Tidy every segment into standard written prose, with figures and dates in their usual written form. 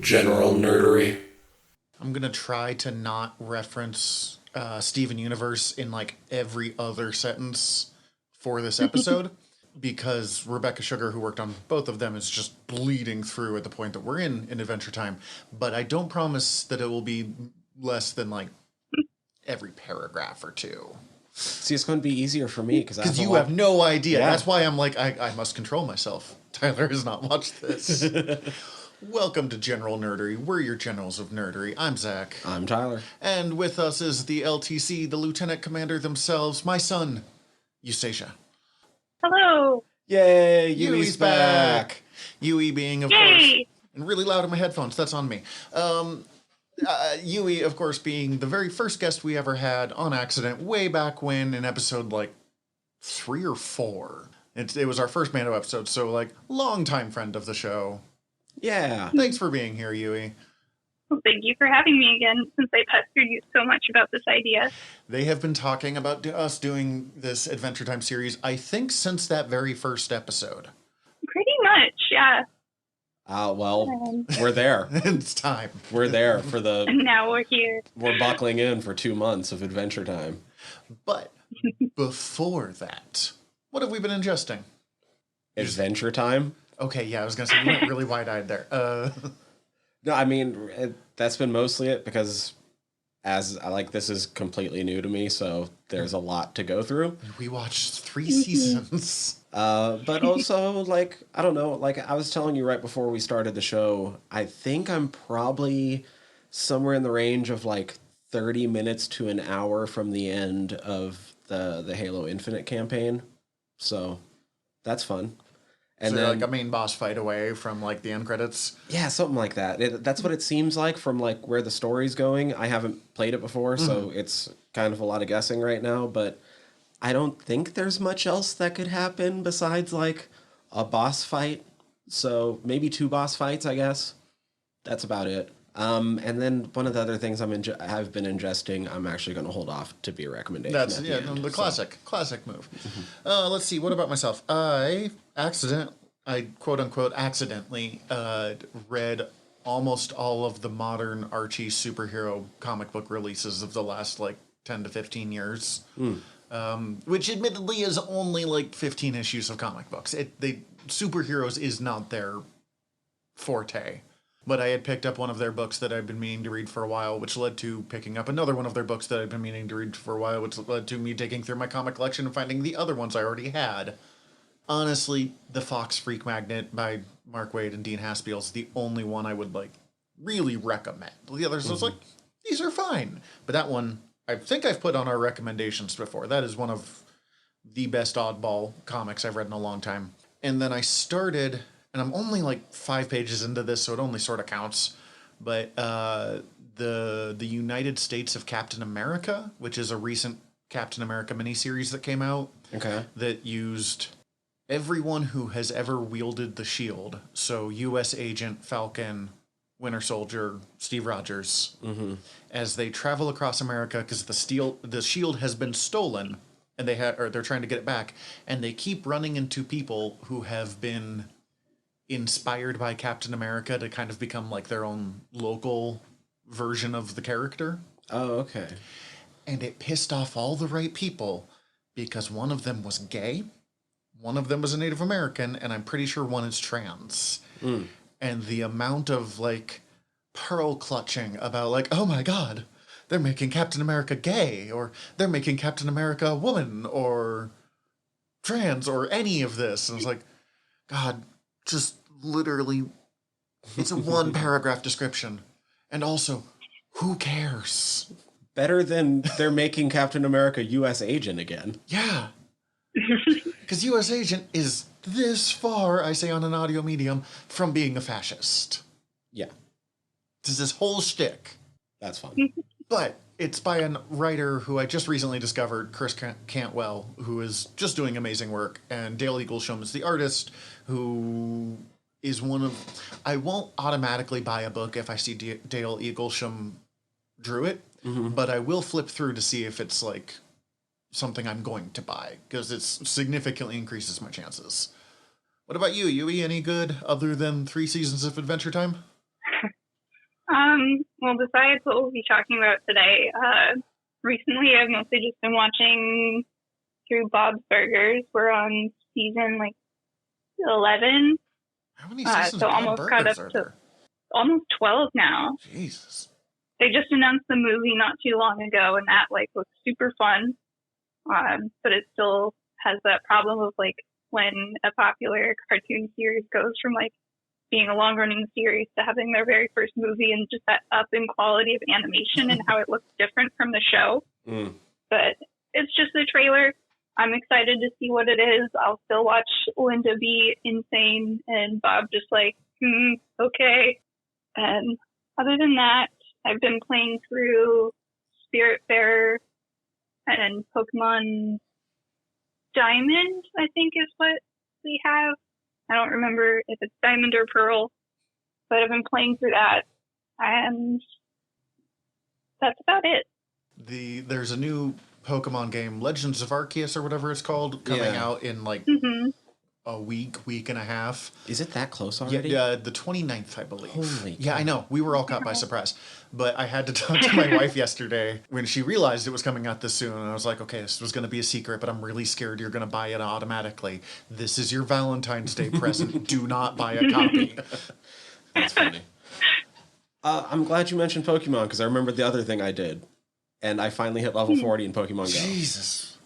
general nerdery. I'm going to try to not reference Steven Universe in like every other sentence for this episode because Rebecca Sugar, who worked on both of them, is just bleeding through at the point that we're in Adventure Time. But I don't promise that it will be less than like every paragraph or two. See, it's going to be easier for me because you have no idea. Yeah. That's why I'm like, I must control myself. Tyler has not watched this. Welcome to General Nerdery. We're your generals of nerdery. I'm Zach. I'm Tyler. And with us is the LTC, the Lieutenant Commander themselves, my son, Eustacia. Hello. Yay, Yui's back. Yui being, of Yay. course, and really loud in my headphones. That's on me. Yui, of course, being the very first guest we ever had on accident way back when in episode like 3 or 4. It was our first Mando episode, so like longtime friend of the show. Yeah. Thanks for being here, Yui. Well, thank you for having me again, since I pestered you so much about this idea. They have been talking about us doing this Adventure Time series, I think, since that very first episode. Pretty much, yeah. Well, we're there. It's time. We're there for And now we're here. We're buckling in for 2 months of Adventure Time. But before that, what have we been ingesting? Adventure Time? Okay, yeah, I was going to say, you went really wide-eyed there. No, I mean, that's been mostly it because this is completely new to me, so there's a lot to go through. We watched 3 seasons. But also, I don't know, I was telling you right before we started the show, I think I'm probably somewhere in the range of 30 minutes to an hour from the end of the Halo Infinite campaign. So that's fun. And so then a main boss fight away from the end credits. Yeah, something like that. That's what it seems like from where the story's going. I haven't played it before, so it's kind of a lot of guessing right now, but I don't think there's much else that could happen besides a boss fight. So maybe 2 boss fights, I guess. That's about it. And then one of the other things I've been ingesting, I'm actually going to hold off to be a recommendation. That's the classic move. Let's see. What about myself? I quote unquote accidentally read almost all of the modern Archie superhero comic book releases of the last 10 to 15 years, which admittedly is only 15 issues of comic books. Superheroes is not their forte. But I had picked up one of their books that I've been meaning to read for a while, which led to picking up another one of their books that I've been meaning to read for a while, which led to me digging through my comic collection and finding the other ones I already had. Honestly, The Fox Freak Magnet by Mark Waid and Dean Haspiel is the only one I would really recommend. The others, I was these are fine. But that one, I think I've put on our recommendations before. That is one of the best oddball comics I've read in a long time. And then I started... And I'm only 5 pages into this, so it only sort of counts. But the United States of Captain America, which is a recent Captain America miniseries that came out, that used everyone who has ever wielded the shield. So U.S. Agent, Falcon, Winter Soldier, Steve Rogers, as they travel across America because the shield has been stolen, and they're trying to get it back, and they keep running into people who have been inspired by Captain America to kind of become their own local version of the character. Oh, okay. And it pissed off all the right people because one of them was gay, one of them was a Native American, and I'm pretty sure one is trans. And the amount of pearl clutching about oh my God, they're making Captain America gay, or they're making Captain America a woman, or trans, or any of this. And it's God, just literally, it's a 1 paragraph description. And also, who cares? Better than they're making Captain America U.S. Agent again. Yeah. Because U.S. Agent is this far, I say on an audio medium, from being a fascist. Yeah. This is his whole shtick. That's fun. But it's by a writer who I just recently discovered, Chris Cantwell, who is just doing amazing work. And Dale Eaglesham is the artist, who is one of... I won't automatically buy a book if I see Dale Eaglesham drew it, but I will flip through to see if it's something I'm going to buy, because it significantly increases my chances. What about you? Yui, any good other than 3 seasons of Adventure Time? Well, besides what we'll be talking about today, recently I've mostly just been watching through Bob's Burgers. We're on season 11, How many seasons so of Bob almost caught up Burgers are to there? almost 12 now. Jesus. They just announced the movie not too long ago, and that looks super fun. But it still has that problem of when a popular cartoon series goes from being a long-running series to having their very first movie, and just that up in quality of animation and how it looks different from the show. But it's just a trailer. I'm excited to see what it is. I'll still watch Linda be insane and Bob just okay. And other than that, I've been playing through Spiritfarer and Pokemon Diamond, I think is what we have. I don't remember if it's Diamond or Pearl, but I've been playing through that, and that's about it. There's a new Pokemon game, Legends of Arceus or whatever it's called, coming out in a week and a half. Is it that close already? Yeah, the 29th, I believe. Holy yeah, cow. I know. We were all caught by surprise. But I had to talk to my wife yesterday when she realized it was coming out this soon. And I was like, okay, this was going to be a secret, but I'm really scared you're going to buy it automatically. This is your Valentine's Day present. Do not buy a copy. That's funny. I'm glad you mentioned Pokemon, because I remember the other thing I did. And I finally hit level 40 in Pokemon Go. Jesus.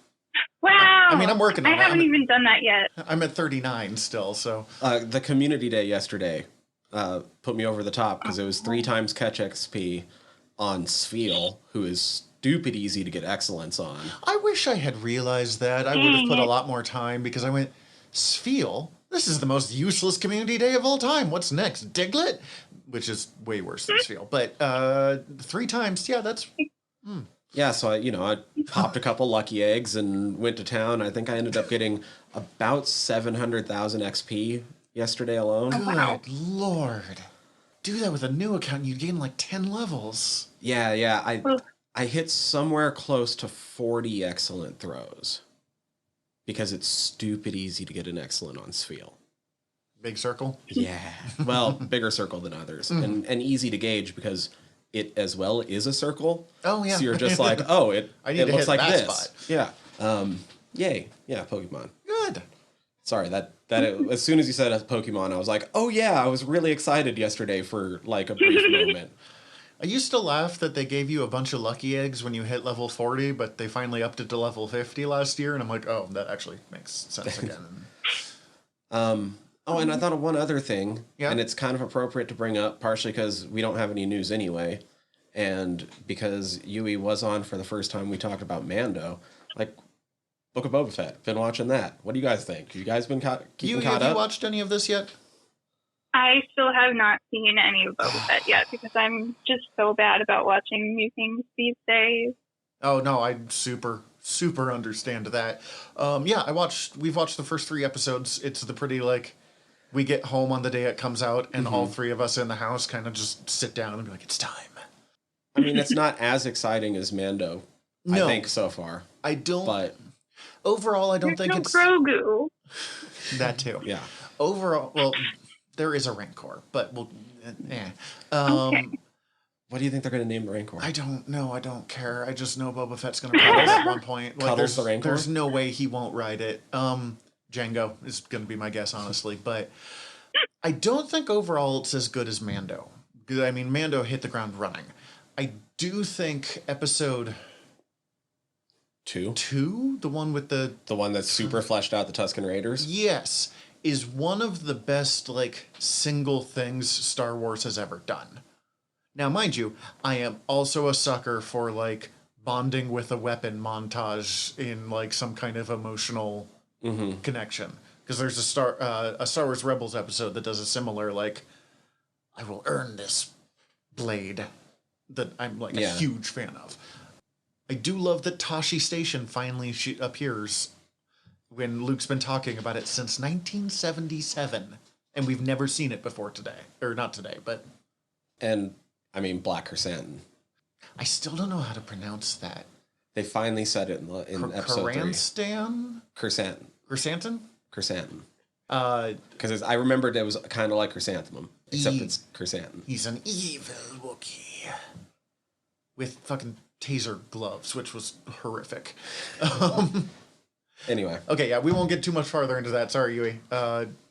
Wow. I mean, I'm working on it. I haven't even done that yet. I'm at 39 still, so. The community day yesterday put me over the top, because it was 3 times catch XP on Sfeel, who is stupid easy to get excellence on. I wish I had realized that. I would have put a lot more time, because I went, Sfeel? This is the most useless community day of all time. What's next? Diglett? Which is way worse than Sfeel. But 3 times, yeah, that's... Yeah, so I popped a couple lucky eggs and went to town. I think I ended up getting about 700,000 XP yesterday alone. Good Lord. Do that with a new account, you'd gain 10 levels. Yeah. I hit somewhere close to 40 excellent throws, because it's stupid easy to get an excellent on Sfeel. Big circle? Yeah. Well, bigger circle than others. And easy to gauge, because it as well is a circle. Oh, yeah. So you're just like, oh, it looks like this. Spot. Yeah. Yay. Yeah, Pokemon. Good. Sorry, as soon as you said Pokemon, I was like, oh yeah, I was really excited yesterday for a brief moment. I used to laugh that they gave you a bunch of lucky eggs when you hit level 40, but they finally upped it to level 50 last year, and I'm like, oh, that actually makes sense again. Oh, and I thought of one other thing, Yeah. and it's kind of appropriate to bring up, partially because we don't have any news anyway, and because Yui was on for the first time we talked about Mando, Book of Boba Fett. Been watching that. What do you guys think? You guys been keeping caught up? Have you watched any of this yet? I still have not seen any of Boba Fett yet, because I'm just so bad about watching new things these days. Oh, no, I super understand that. Yeah, we've watched the first 3 episodes. It's the pretty, we get home on the day it comes out, and all 3 of us in the house kind of just sit down and be like, it's time. I mean, it's not as exciting as Mando, No. I think, so far. I don't... But... Overall, I don't think no it's... Grogu. That too. Yeah. Overall, well, there is a Rancor, but we'll... Okay. What do you think they're going to name the Rancor? I don't know. I don't care. I just know Boba Fett's going to ride it at one point. Cuddles the Rancor? There's no way he won't ride it. Django is going to be my guess, honestly. But I don't think overall it's as good as Mando. I mean, Mando hit the ground running. I do think episode 2, the one with the one that's super fleshed out, the Tusken Raiders? Yes, is one of the best single things Star Wars has ever done. Now, mind you, I am also a sucker for bonding with a weapon montage in some kind of emotional connection. Because there's a Star Wars Rebels episode that does a similar I will earn this blade that I'm a huge fan of. I do love that Tashi Station finally appears when Luke's been talking about it since 1977, and we've never seen it before today. Or not today, but... And, I mean, Black Chrysanthemum. I still don't know how to pronounce that. They finally said it in episode 3. Chrysanthemum? Chrysanthemum. Because I remembered it was kind of like Chrysanthemum. Except it's Chrysanthemum. He's an evil Wookiee with fucking taser gloves, which was horrific. Anyway. Okay, yeah, we won't get too much farther into that. Sorry, Yui.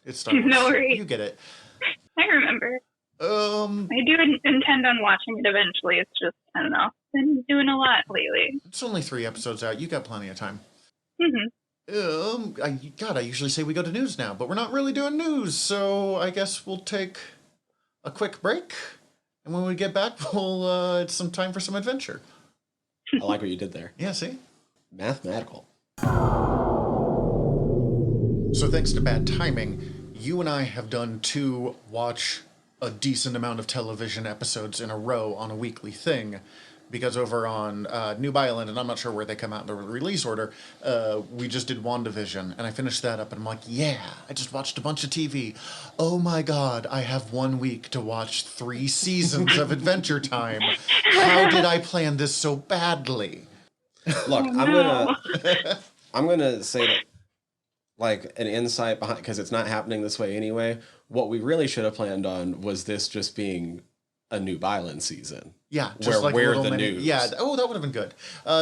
It's Star Wars. No worries. You get it. I remember. I do intend on watching it eventually. It's just, I don't know. Been doing a lot lately. It's only 3 episodes out. You got plenty of time. Mm-hmm. I usually say we go to news now, but we're not really doing news, so I guess we'll take a quick break, and when we get back, it's some time for some adventure. I like what you did there. Yeah, see? Mathematical. So thanks to bad timing, you and I have done 2 watch a decent amount of television episodes in a row on a weekly thing, because over on Noob Island, and I'm not sure where they come out in the release order, we just did WandaVision, and I finished that up, and I'm like, yeah, I just watched a bunch of TV. Oh my god, I have 1 week to watch 3 seasons of Adventure Time. How did I plan this so badly? Look, no. I'm gonna say that, like, an insight behind, because it's not happening this way anyway. What we really should have planned on was this just being a Noob Island season. Yeah, just like we're little the mini. noobs. Yeah, oh, that would have been good.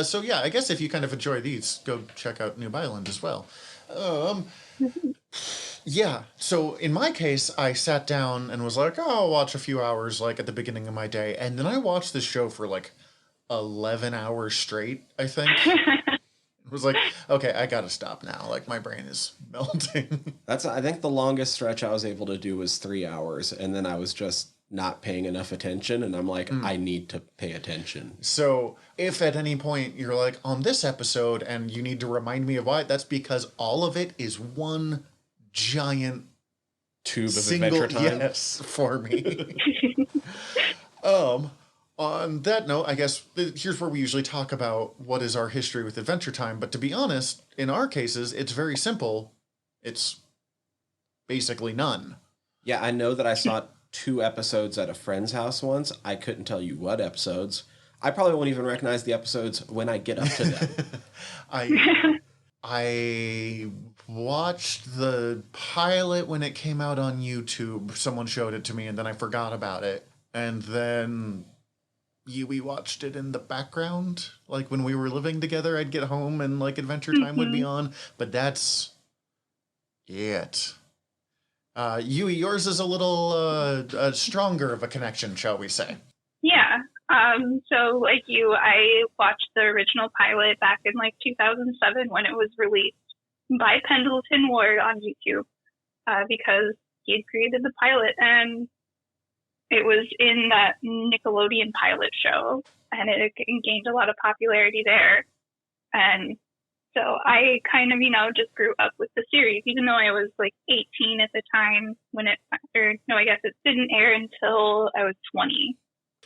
So yeah, I guess if you kind of enjoy these, go check out Noob Island as well. Yeah, so in my case, I sat down and was like, oh, I'll watch a few hours like at the beginning of my day, and then I watched this show for like 11 hours straight, I think. It was like, okay, I gotta stop now. Like, my brain is melting. I think the longest stretch I was able to do was 3 hours, and then I was just not paying enough attention, and I'm like, I need to pay attention. So, if at any point you're like, on this episode, and you need to remind me of why, that's because all of it is one giant Tube of single Adventure Time. yes for me. On that note, I guess here's where we usually talk about what is our history with Adventure Time. But to be honest, in our cases, it's very simple. It's basically none. Yeah, I know that I saw 2 episodes at a friend's house once. I couldn't tell you what episodes. I probably won't even recognize the episodes when I get up to them. I watched the pilot when it came out on YouTube. Someone showed it to me, and then I forgot about it. And then we watched it in the background. Like, when we were living together, I'd get home and, like, Adventure Time would be on. But that's it. Yui, yours is a little stronger of a connection, shall we say. Yeah. So like you, I watched the original pilot back in like 2007 when it was released by Pendleton Ward on YouTube, because he had created the pilot, and it was in that Nickelodeon pilot show, and it gained a lot of popularity there. And so I kind of, just grew up with the series, even though I was like 18 at the time when it didn't air until I was 20.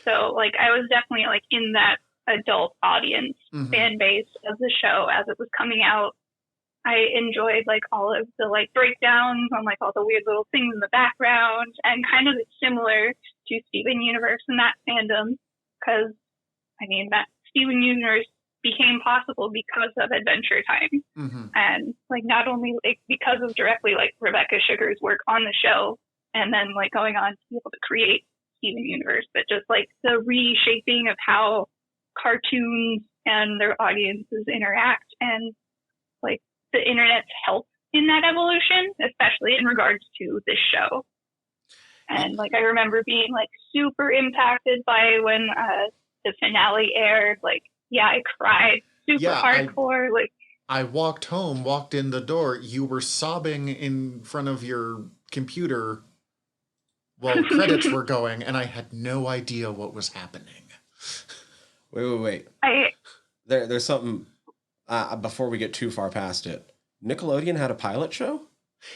So like I was definitely like in that adult audience fan base of the show as it was coming out. I enjoyed like all of the like breakdowns on like all the weird little things in the background, and kind of similar to Steven Universe in that fandom, because that Steven Universe became possible because of Adventure Time, and like not only like because of directly like Rebecca Sugar's work on the show, and then like going on to be able to create Steven Universe, but just like the reshaping of how cartoons and their audiences interact, and like the internet's help in that evolution, especially in regards to this show. And like I remember being like super impacted by when the finale aired. Like, yeah, I cried super hardcore. I walked in the door. You were sobbing in front of your computer while credits were going, and I had no idea what was happening. Wait. There's something, before we get too far past it. Nickelodeon had a pilot show?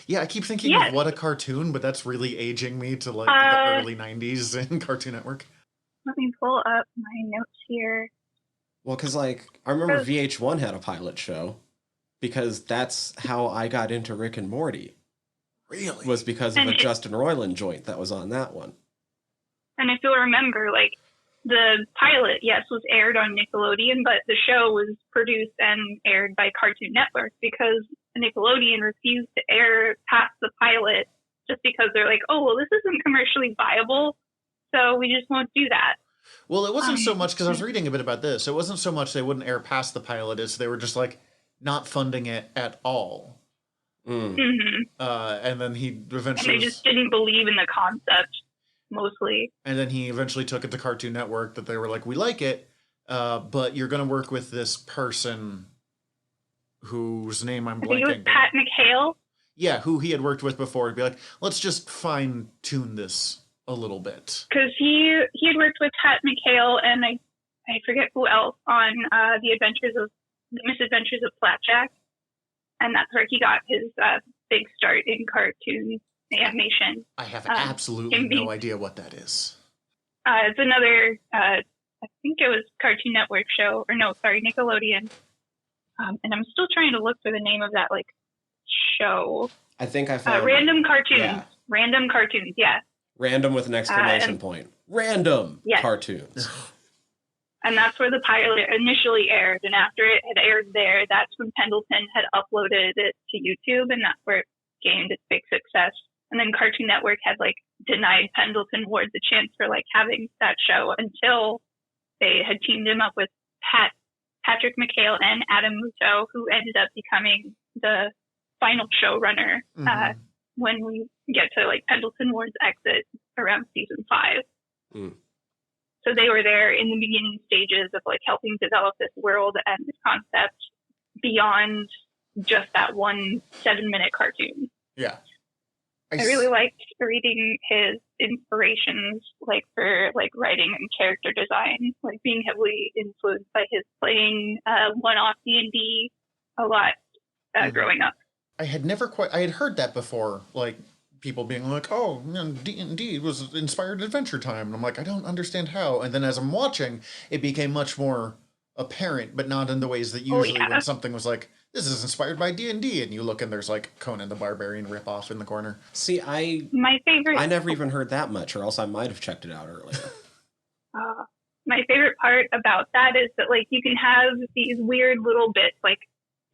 Yeah, I keep thinking of What a Cartoon, but that's really aging me to like the early 90s in Cartoon Network. Let me pull up my notes here. Well, because like, I remember VH1 had a pilot show, because that's how I got into Rick and Morty. Really? Was because of a Justin Roiland joint that was on that one. And if you'll remember, like, the pilot, yes, was aired on Nickelodeon, but the show was produced and aired by Cartoon Network because Nickelodeon refused to air past the pilot just because they're like, oh, well, this isn't commercially viable, so we just won't do that. Well, it wasn't so much, because I was reading a bit about this, it wasn't so much they wouldn't air past the pilot, as they were just like not funding it at all. And then he eventually... And they just didn't believe in the concept, mostly. And then he eventually took it to Cartoon Network, that they were like, we like it, but you're going to work with this person whose name I'm blanking. I think it was Pat McHale. Yeah, who he had worked with before. Be like, let's just fine-tune this a little bit. Because he had worked with Pat McHale and I forget who else on the Misadventures of Flapjack, and that's where he got his big start in cartoon animation. I have absolutely no idea what that is. It's another, I think it was Cartoon Network show, or no, sorry, Nickelodeon. And I'm still trying to look for the name of that like show. I think I found Random Cartoons. Yeah. Random Cartoons, yeah. Random with an exclamation point. Random Cartoons. And that's where the pilot initially aired. And after it had aired there, that's when Pendleton had uploaded it to YouTube, and that's where it gained its big success. And then Cartoon Network had like denied Pendleton Ward the chance for like having that show until they had teamed him up with Patrick McHale and Adam Muto, who ended up becoming the final showrunner when we get to like Pendleton Ward's exit around season 5. So they were there in the beginning stages of like helping develop this world and this concept beyond just that one 7-minute cartoon. Yeah. I really liked reading his inspirations, like for like writing and character design, like being heavily influenced by his playing one-off D&D a lot growing up. I had heard that before, like people being like, oh, D&D was inspired Adventure Time. And I'm like, I don't understand how. And then as I'm watching, it became much more apparent, but not in the ways that usually when something was like, this is inspired by D&D, and you look and there's like Conan the Barbarian ripoff in the corner. See, my favorite... I never even heard that much, or else I might have checked it out earlier. My favorite part about that is that like you can have these weird little bits like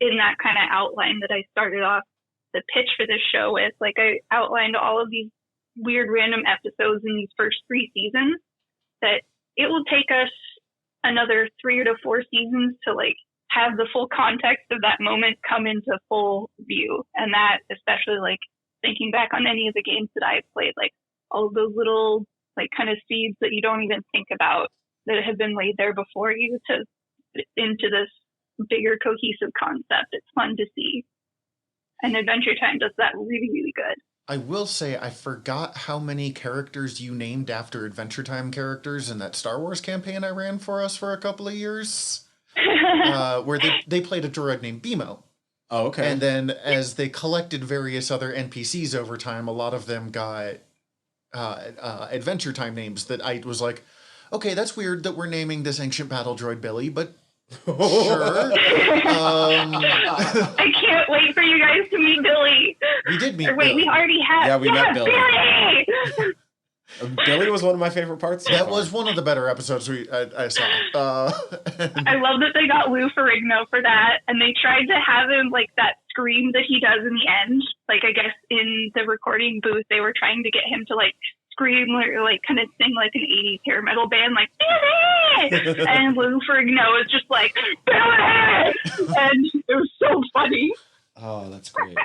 in that kind of outline that I started off the pitch for this show with. Like I outlined all of these weird random episodes in these first 3 seasons that it will take us another 3 to 4 seasons to like have the full context of that moment come into full view. And that, especially like thinking back on any of the games that I've played, like all of those little like kind of seeds that you don't even think about that have been laid there before you to into this bigger cohesive concept. It's fun to see. And Adventure Time does that really, really good. I will say I forgot how many characters you named after Adventure Time characters in that Star Wars campaign I ran for us for a couple of years. Where they played a droid named Bimo. Oh, okay. And then as they collected various other NPCs over time, a lot of them got Adventure Time names that I was like, okay, that's weird that we're naming this ancient battle droid Billy, but sure. I can't wait for you guys to meet Billy. We did meet Billy. We already have. Yeah, we met Billy. Billy! Billy was one of my favorite parts. That was one of the better episodes I saw. I love that they got Lou Ferrigno for that, and they tried to have him like that scream that he does in the end. Like I guess in the recording booth, they were trying to get him to like scream or like kind of sing like an 80s hair metal band, like Billy! And Lou Ferrigno is just like Billy! And it was so funny. Oh, that's great.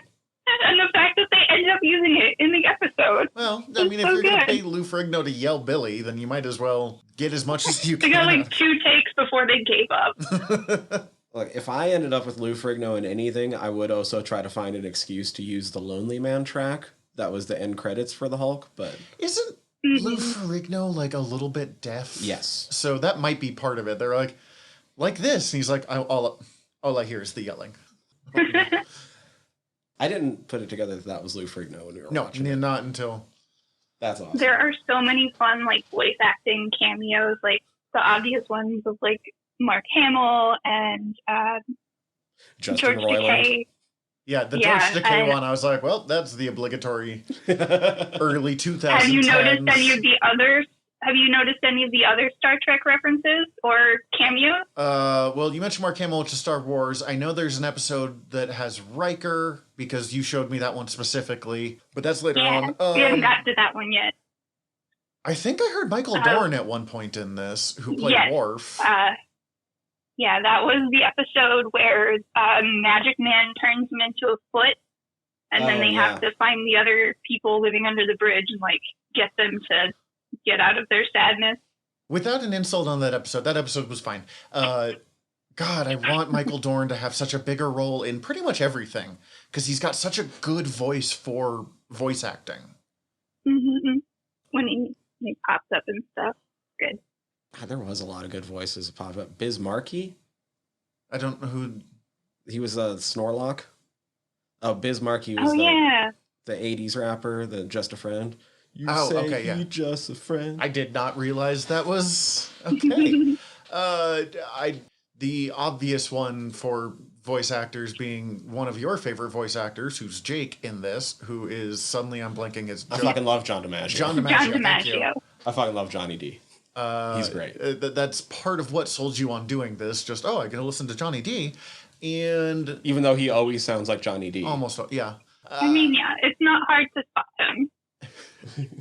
And the fact that they ended up using it in the episode. Well, I mean, if you're going to pay Lou Ferrigno to yell Billy, then you might as well get as much as you can. They got like 2 takes before they gave up. Look, if I ended up with Lou Ferrigno in anything, I would also try to find an excuse to use the Lonely Man track. That was the end credits for the Hulk, but... Isn't Lou Ferrigno like a little bit deaf? Yes. So that might be part of it. They're like this. And he's like, all I hear is the yelling. I didn't put it together that was Lou Ferrigno when we were watching it. Not until... That's awesome. There are so many fun, like, voice acting cameos, like, the obvious ones of, like, Mark Hamill and Justin George Roiland. Takei. Yeah, the George Takei one, I was like, well, that's the obligatory early 2010s. Have you noticed any of the others have you noticed any of the other Star Trek references or cameos? Well, you mentioned Mark Hamill, which is Star Wars. I know there's an episode that has Riker because you showed me that one specifically, but that's later on. We haven't got to that one yet. I think I heard Michael Dorn at one point in this, who played Worf. Yeah, that was the episode where Magic Man turns him into a foot, and then they have to find the other people living under the bridge and like get them to get out of their sadness. Without an insult on that episode was fine. God, I want Michael Dorn to have such a bigger role in pretty much everything because he's got such a good voice for voice acting. Mm-hmm. When he pops up and stuff, good. There was a lot of good voices that popped up. Biz Markie? I don't know who... He was a Snorlock. Oh, Biz Markie was the 80s rapper, the Just a Friend. You just a friend. I did not realize that was... Okay. The obvious one for voice actors being one of your favorite voice actors, who's Jake in this, who is suddenly I'm blanking as... I fucking love John DiMaggio. John DiMaggio, thank you. I fucking love Johnny D. He's great. That's part of what sold you on doing this. Just, I can listen to Johnny D. And... Even though he always sounds like Johnny D. Almost, yeah. It's not hard to spot him.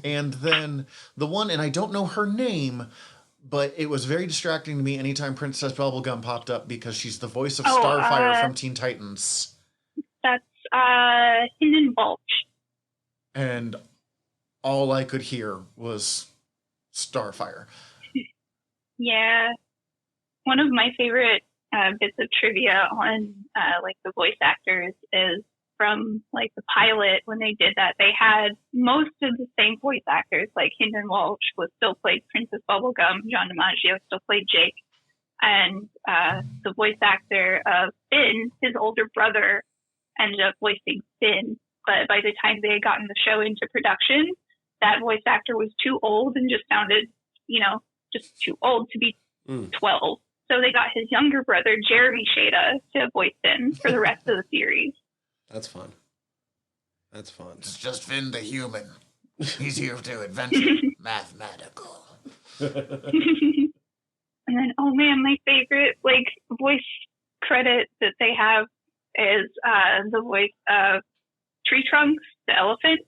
And then the one, and I don't know her name, but it was very distracting to me anytime Princess Bubblegum popped up because she's the voice of Starfire from Teen Titans. That's Hinden Balch. And all I could hear was Starfire. Yeah. One of my favorite bits of trivia on the voice actors is from the pilot. When they did that, they had most of the same voice actors. Like Hinden Walsh still played Princess Bubblegum, John DiMaggio still played Jake, and the voice actor of Finn, his older brother, ended up voicing Finn. But by the time they had gotten the show into production, that voice actor was too old and just sounded, just too old to be 12. So they got his younger brother, Jeremy Shada, to voice Finn for the rest of the series. That's fun. It's just Finn the human. He's here to adventure. Mathematical. And then, my favorite, voice credit that they have is the voice of Tree Trunks, the elephant.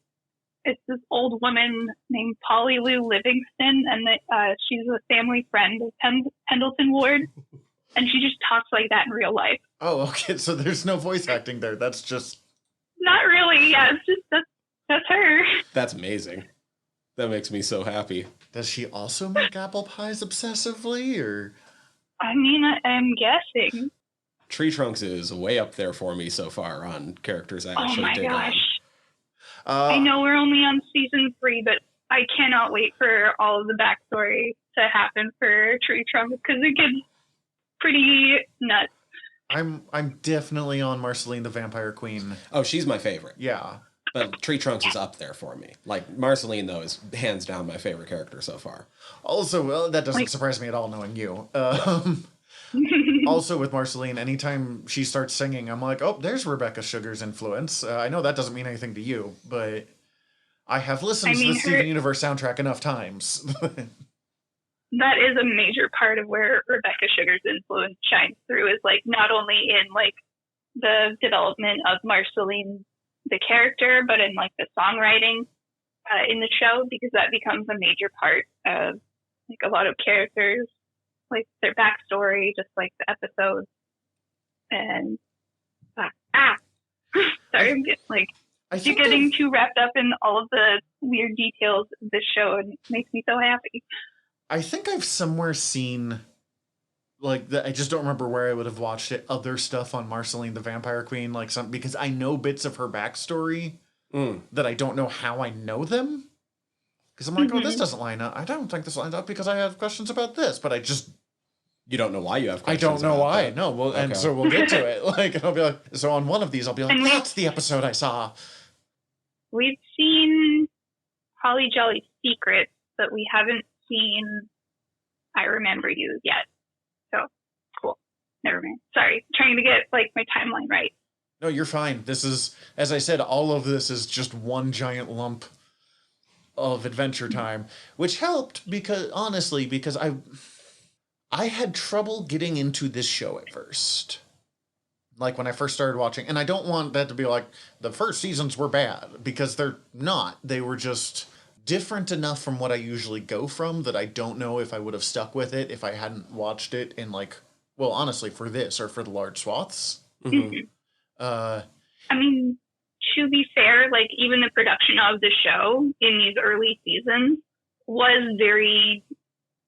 It's this old woman named Polly Lou Livingston, and she's a family friend of Pendleton Ward, and she just talks like that in real life. Oh, okay. So there's no voice acting there. That's just... Not really. Yeah, it's just that's her. That's amazing. That makes me so happy. Does she also make apple pies obsessively, or? I'm guessing. Tree Trunks is way up there for me so far on characters I actually dig on. Oh my gosh. I know we're only on season 3, but I cannot wait for all of the backstory to happen for Tree Trunks because it gets pretty nuts. I'm definitely on Marceline the Vampire Queen. Oh, she's my favorite. Yeah. But Tree Trunks is up there for me. Marceline, though, is hands down my favorite character so far. Also, well, that doesn't surprise me at all, knowing you. Also, with Marceline, anytime she starts singing, I'm like, oh, there's Rebecca Sugar's influence. I know that doesn't mean anything to you, but I have listened to the Steven Universe soundtrack enough times. That is a major part of where Rebecca Sugar's influence shines through, is not only in the development of Marceline the character, but in the songwriting in the show, because that becomes a major part of a lot of characters, their backstory, just the episodes. And sorry, I'm getting too wrapped up in all of the weird details of this show, and it makes me so happy. I think I've somewhere seen, I just don't remember where I would have watched it, other stuff on Marceline the Vampire Queen, because I know bits of her backstory that I don't know how I know them. Because I'm like, oh, this doesn't line up. I don't think this lines up because I have questions about this, but I just... You don't know why you have questions. I don't know why. That. No, well, okay. And so we'll get to it. And I'll be like, so on one of these, I'll be like, that's the episode I saw. We've seen Holly Jolly's Secret, but we haven't seen I Remember You yet. So, cool. Never mind. Sorry. Trying to get, my timeline right. No, you're fine. This is, as I said, all of this is just one giant lump of Adventure Time, which helped because I had trouble getting into this show at first. Like when I first started watching, and I don't want that to be like the first seasons were bad, because they're not. They were just different enough from what I usually go from that I don't know if I would have stuck with it if I hadn't watched it in like, well, honestly, for this or for the large swaths. Mm-hmm. I mean, to be fair, like even the production of the show in these early seasons was very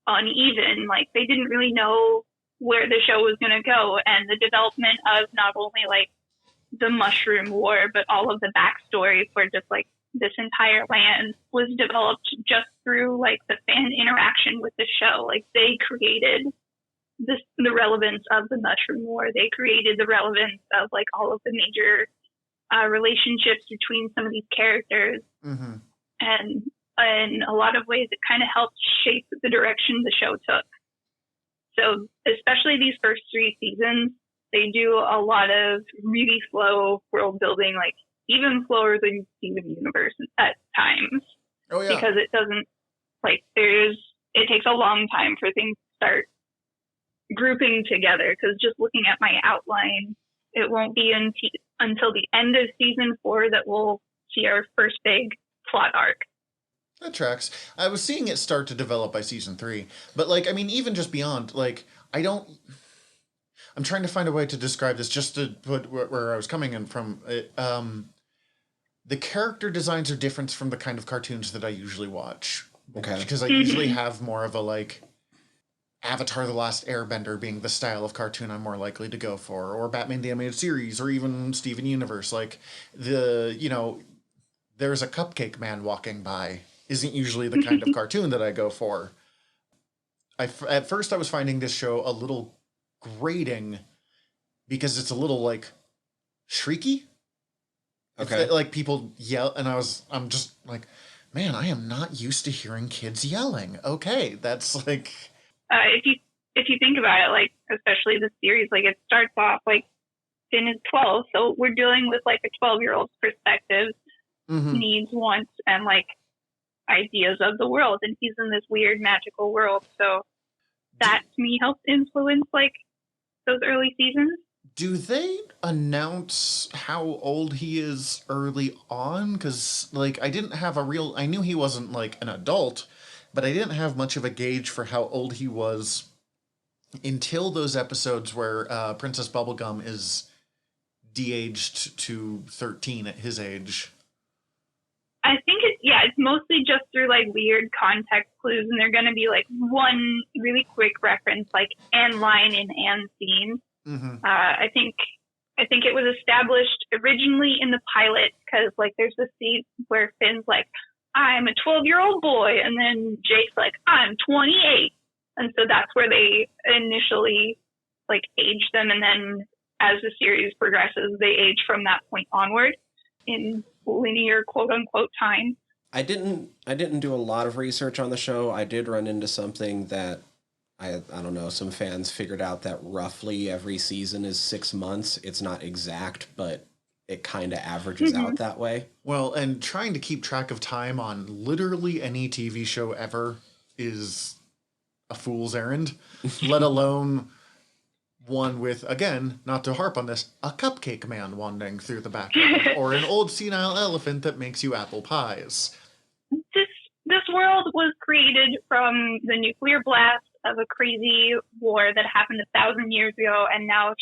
uneven. Like they didn't really know where the show was going to go, and the development of not only like the Mushroom War, but all of the backstory for just like this entire land was developed just through like the fan interaction with the show. Like they created the relevance of the Mushroom War. They created the relevance of like all of the major relationships between some of these characters. Mm-hmm. And in a lot of ways, it kind of helped shape the direction the show took. So especially these first 3 seasons, they do a lot of really slow world building, like even slower than Steven Universe at times. Oh, yeah. Because it doesn't, like, it takes a long time for things to start grouping together. Because just looking at my outline, it won't be until the end of season 4 that we'll see our first big plot arc. That tracks. I was seeing it start to develop by season 3. But, like, I mean, even just beyond, like, I'm trying to find a way to describe this just to put where I was coming in from. The character designs are different from the kind of cartoons that I usually watch. Okay. Because I usually have more of a, like, Avatar The Last Airbender being the style of cartoon I'm more likely to go for, or Batman the Animated Series, or even Steven Universe. Like, there's a cupcake man walking by isn't usually the kind of cartoon that I go for. At first I was finding this show a little grating because it's a little, like, shrieky. Okay. Like, people yell, and I'm just like, man, I am not used to hearing kids yelling. Okay, that's, like... If you think about it, like, especially the series, like, it starts off, like, Finn is 12, so we're dealing with, like, a 12-year-old's perspective, needs, wants, and, like, ideas of the world, and he's in this weird magical world, so that, to me, helped influence, like, those early seasons. Do they announce how old he is early on? Because, like, I knew he wasn't, like, an adult, but I didn't have much of a gauge for how old he was until those episodes where Princess Bubblegum is de-aged to 13 at his age. I think it's mostly just through, like, weird context clues, and they're going to be, like, one really quick reference, like, Anne line in Anne scene. Mm-hmm. I think it was established originally in the pilot because, like, there's this scene where Finn's like, I'm a 12-year-old boy, and then Jake's like, I'm 28. And so that's where they initially, like, age them, and then as the series progresses, they age from that point onward in linear quote-unquote time. I didn't do a lot of research on the show. I did run into something that I don't know, some fans figured out that roughly every season is 6 months. It's not exact, but it kind of averages out that way. Well, and trying to keep track of time on literally any TV show ever is a fool's errand, let alone one with, again, not to harp on this, a cupcake man wandering through the background, or an old senile elephant that makes you apple pies. This world was created from the nuclear blast of a crazy war that happened 1,000 years ago, and now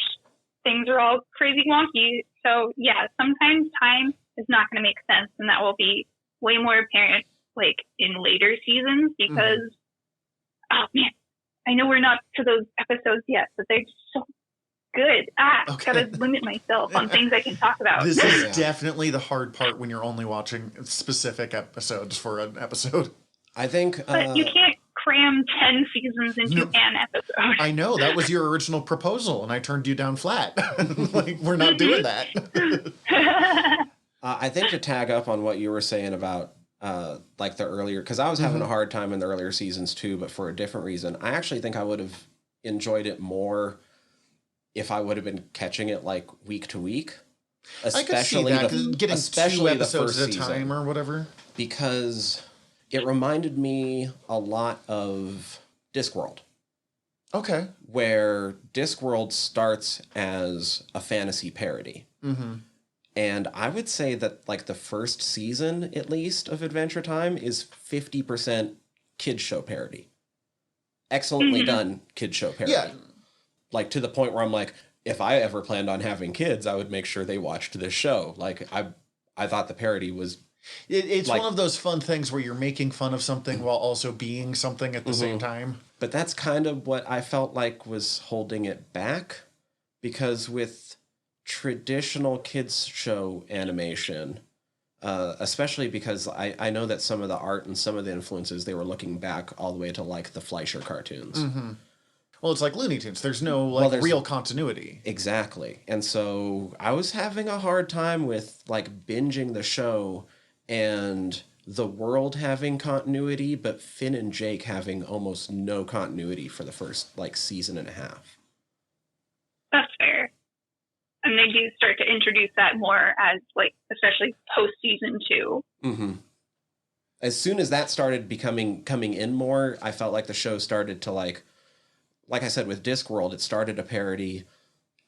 things are all crazy wonky. So yeah, sometimes time is not going to make sense, and that will be way more apparent, like, in later seasons, because oh man, I know we're not to those episodes yet, but they're just so good. Okay. Gotta limit myself on things I can talk about. This is definitely the hard part when you're only watching specific episodes for an episode. I think... But you can't cram 10 seasons into an episode. I know, that was your original proposal, and I turned you down flat. Like, we're not doing that. I think to tag up on what you were saying about like the earlier, because I was having a hard time in the earlier seasons too, but for a different reason. I actually think I would have enjoyed it more if I would have been catching it, like, week to week. Especially I could see that, getting 2 episodes at a time or whatever. Because It reminded me a lot of Discworld, Okay. where Discworld starts as a fantasy parody. Mm-hmm. And I would say that, like, the first season, at least, of Adventure Time is 50% kids show parody. Excellently done kids show parody. Yeah. Like, to the point where I'm like, if I ever planned on having kids, I would make sure they watched this show. Like, I thought the parody was... It's like, one of those fun things where you're making fun of something while also being something at the same time. But that's kind of what I felt like was holding it back. Because with traditional kids show animation, especially because I know that some of the art and some of the influences, they were looking back all the way to, like, the Fleischer cartoons. Mm-hmm. Well, it's like Looney Tunes. There's no real continuity. Exactly. And so I was having a hard time with, like, binging the show and the world having continuity, but Finn and Jake having almost no continuity for the first, like, season and a half. That's fair. And they do start to introduce that more as, like, especially post season 2. Mm-hmm. As soon as that started coming in more, I felt like the show started to, like I said, with Discworld, it started a parody,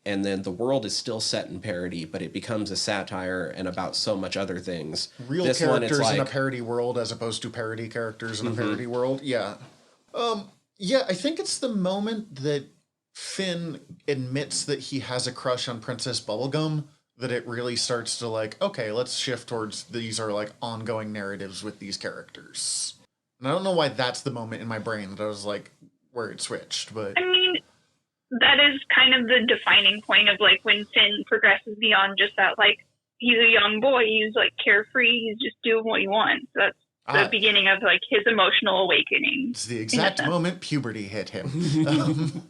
and then the world is still set in parody, but it becomes a satire and about so much other things. Real this characters one, in a parody world as opposed to parody characters in a parody world. Yeah. Yeah, I think it's the moment that Finn admits that he has a crush on Princess Bubblegum that it really starts to, like, okay, let's shift towards these are, like, ongoing narratives with these characters. And I don't know why that's the moment in my brain that I was like, where it switched, but... I mean, that is kind of the defining point of, like, when Finn progresses beyond just that, like, he's a young boy, he's, like, carefree, he's just doing what he wants. That's the beginning of, like, his emotional awakening. It's the exact moment puberty hit him.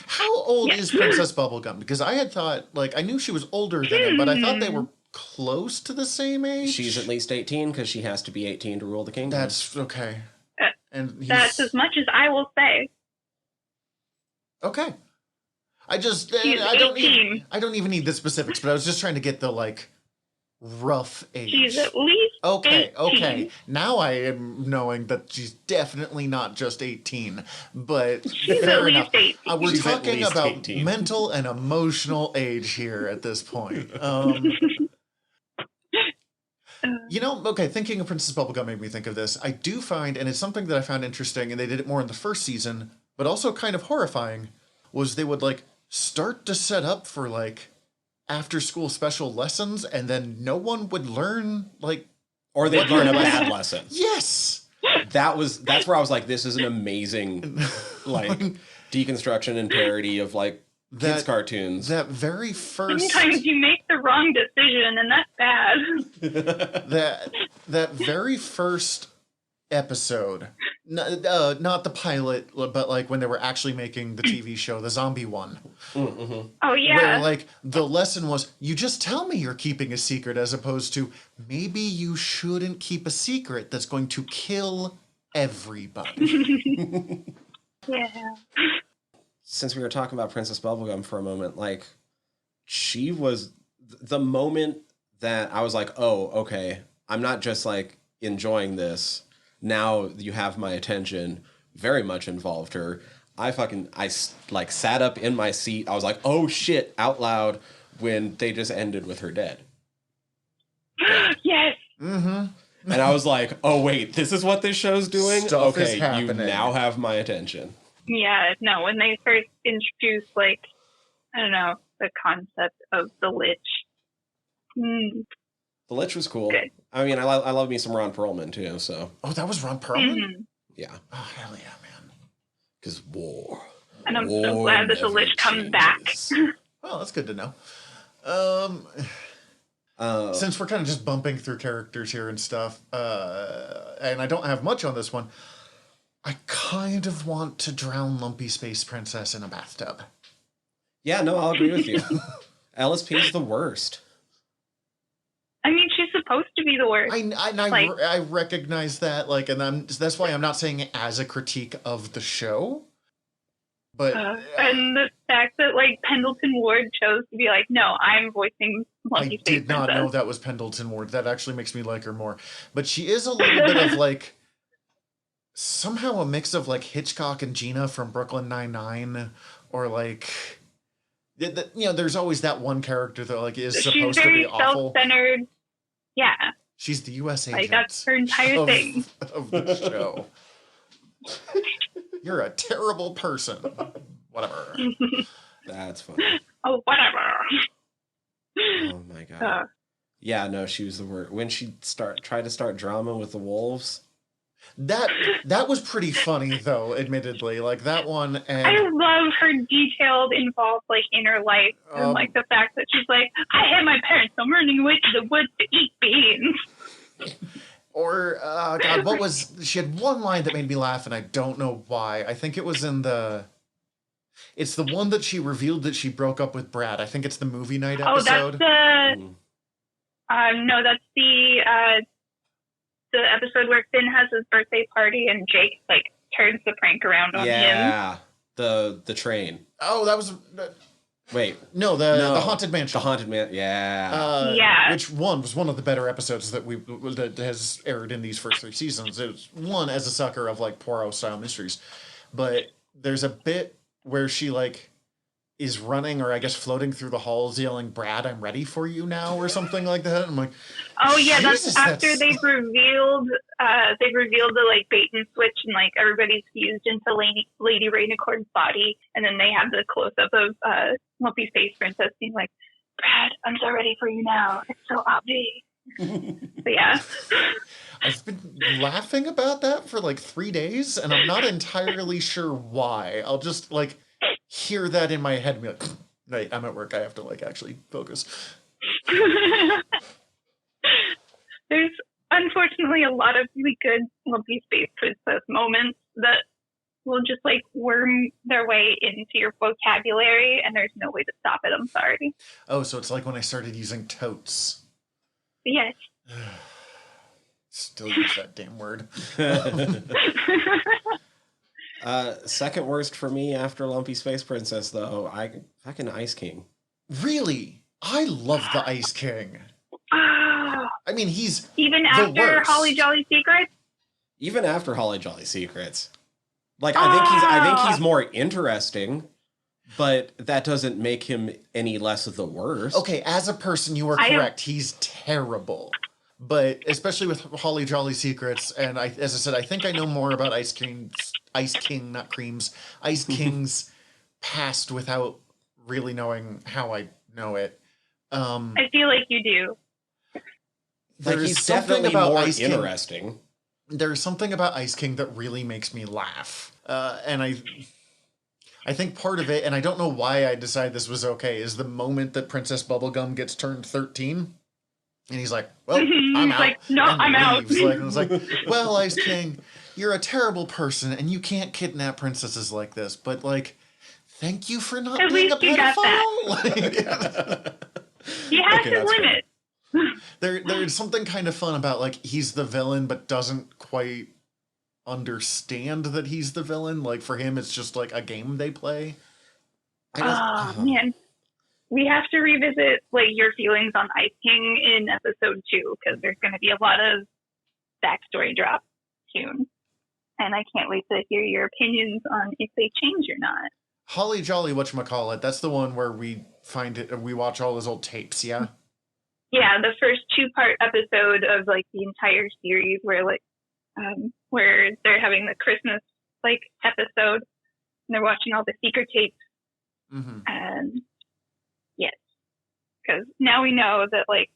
How old is Princess Bubblegum? Because I had thought, like, I knew she was older than him, but I thought they were close to the same age. She's at least 18, because she has to be 18 to rule the kingdom. That's okay. And that's as much as I will say. Okay. I don't even need the specifics, but I was just trying to get the, like, rough age. She's at least 18. Okay. Now I am knowing that she's definitely not just 18, but she's fair at enough. Least 18. We're She's talking about 18. mental and emotional age here at this point. You know, okay, thinking of Princess Bubblegum made me think of this. I do find, and it's something that I found interesting, and they did it more in the first season, but also kind of horrifying, was they would, like, start to set up for, like, after-school special lessons, and then no one would learn, like... Or they'd learn a bad lesson. Yes! That's where I was like, this is an amazing, like, deconstruction and parody of, like, kids' cartoons. That very first... Sometimes you make the wrong decision, and that's bad. that very first episode, not the pilot, but, like, when they were actually making the TV show, the zombie one. Mm-hmm. Oh, yeah. Where, like, the lesson was, you just tell me you're keeping a secret, as opposed to, maybe you shouldn't keep a secret that's going to kill everybody. Yeah. Since we were talking about Princess Bubblegum for a moment, like, she was the moment that I was like, oh, okay, I'm not just, like, enjoying this. Now you have my attention. Very much involved her. I sat up in my seat. I was like, oh shit, out loud, when they just ended with her dead. Yes. Mm-hmm. And I was like, oh wait, this is what this show's doing? Stuff is okay, you happening. now have my attention. Yeah, no, when they first introduced, like, I don't know, the concept of the Lich. The Lich was cool. Good. I mean, I love me some Ron Perlman, too, so. Oh, that was Ron Perlman? Mm-hmm. Yeah. Oh, hell yeah, man. Because war. And I'm so glad that the Lich comes back. Well, that's good to know. Since we're kind of just bumping through characters here and stuff, and I don't have much on this one, I kind of want to drown Lumpy Space Princess in a bathtub. Yeah, no, I'll agree with you. LSP's the worst. I mean, she's supposed to be the worst. I recognize that, like, and that's why I'm not saying it as a critique of the show. But and the fact that, like, Pendleton Ward chose to be like, no, I'm voicing Lumpy Space Princess. I did not know that was Pendleton Ward. That actually makes me like her more. But she is a little bit of, like, somehow a mix of like Hitchcock and Gina from Brooklyn Nine-Nine, or like, there's always that one character that like is She's supposed to be very awful. self-centered. Yeah, She's the U.S. agent. like that's her entire thing. Of the show. You're a terrible person. Whatever. That's funny. Oh, whatever. Oh my god. Yeah, no, she was the worst. When she tried to start drama with the wolves. That was pretty funny though, admittedly. Like that one, and I love her detailed, involved like inner life, and like the fact that she's like, I hate my parents, I'm running away to the woods to eat beans. Or God, what was she had one line that made me laugh, and I don't know why. I think it was in it's the one that she revealed that she broke up with Brad. I think it's the movie night episode. Oh, that's no, that's the episode where Finn has his birthday party and Jake like turns the prank around on him. Yeah, the train. Oh, that was. Wait, no, the haunted mansion. The haunted man. Yeah, yeah. Which was one of the better episodes that has aired in these first 3 seasons. It was one as a sucker of like Poirot style mysteries, but there's a bit where she like is running, or I guess floating through the halls, yelling, "Brad, I'm ready for you now," or something like that. I'm like, oh yeah, that's after they've revealed the like bait and switch, and like everybody's fused into Lady Rainicorn's body, and then they have the close up of Lumpy Space Princess being like, "Brad, I'm so ready for you now. It's so obvious." But yeah. I've been laughing about that for like 3 days, and I'm not entirely sure why. I'll just like hear that in my head and be like, "Right, I'm at work. I have to like actually focus." There's unfortunately a lot of really good Lumpy Space Princess moments that will just like worm their way into your vocabulary, and there's no way to stop it. I'm sorry. Oh, so it's like when I started using totes. Yes. Still use that damn word. Second worst for me after Lumpy Space Princess, though, fucking Ice King. Really? I love the Ice King. I mean, he's even after Holly Jolly Secrets. Even after Holly Jolly Secrets, like I think he's more interesting, but that doesn't make him any less of the worst. Okay, as a person, you are correct. He's terrible. But especially with Holly Jolly Secrets, and as I said, I think I know more about Ice King's past without really knowing how I know it. I feel like you do. He's definitely more interesting. There's something about Ice King that really makes me laugh. And I think part of it, and I don't know why I decided this was okay, is the moment that Princess Bubblegum gets turned 13. And he's like, "Well, I'm out." Like, no, and I'm out. Like, it's like, "Well, Ice King, you're a terrible person, and you can't kidnap princesses like this. But like, thank you for not being a pedophile." He has his limit. There's something kind of fun about like he's the villain, but doesn't quite understand that he's the villain. Like for him, it's just like a game they play. Man. We have to revisit like your feelings on Ice King in episode 2, because there's going to be a lot of backstory drop soon, and I can't wait to hear your opinions on if they change or not. Holly Jolly, whatchamacallit, that's the one where we find it and we watch all his old tapes, yeah? Yeah, the first 2-part episode of like the entire series where like where they're having the Christmas like episode and they're watching all the secret tapes. Mm-hmm. And yes, because now we know that like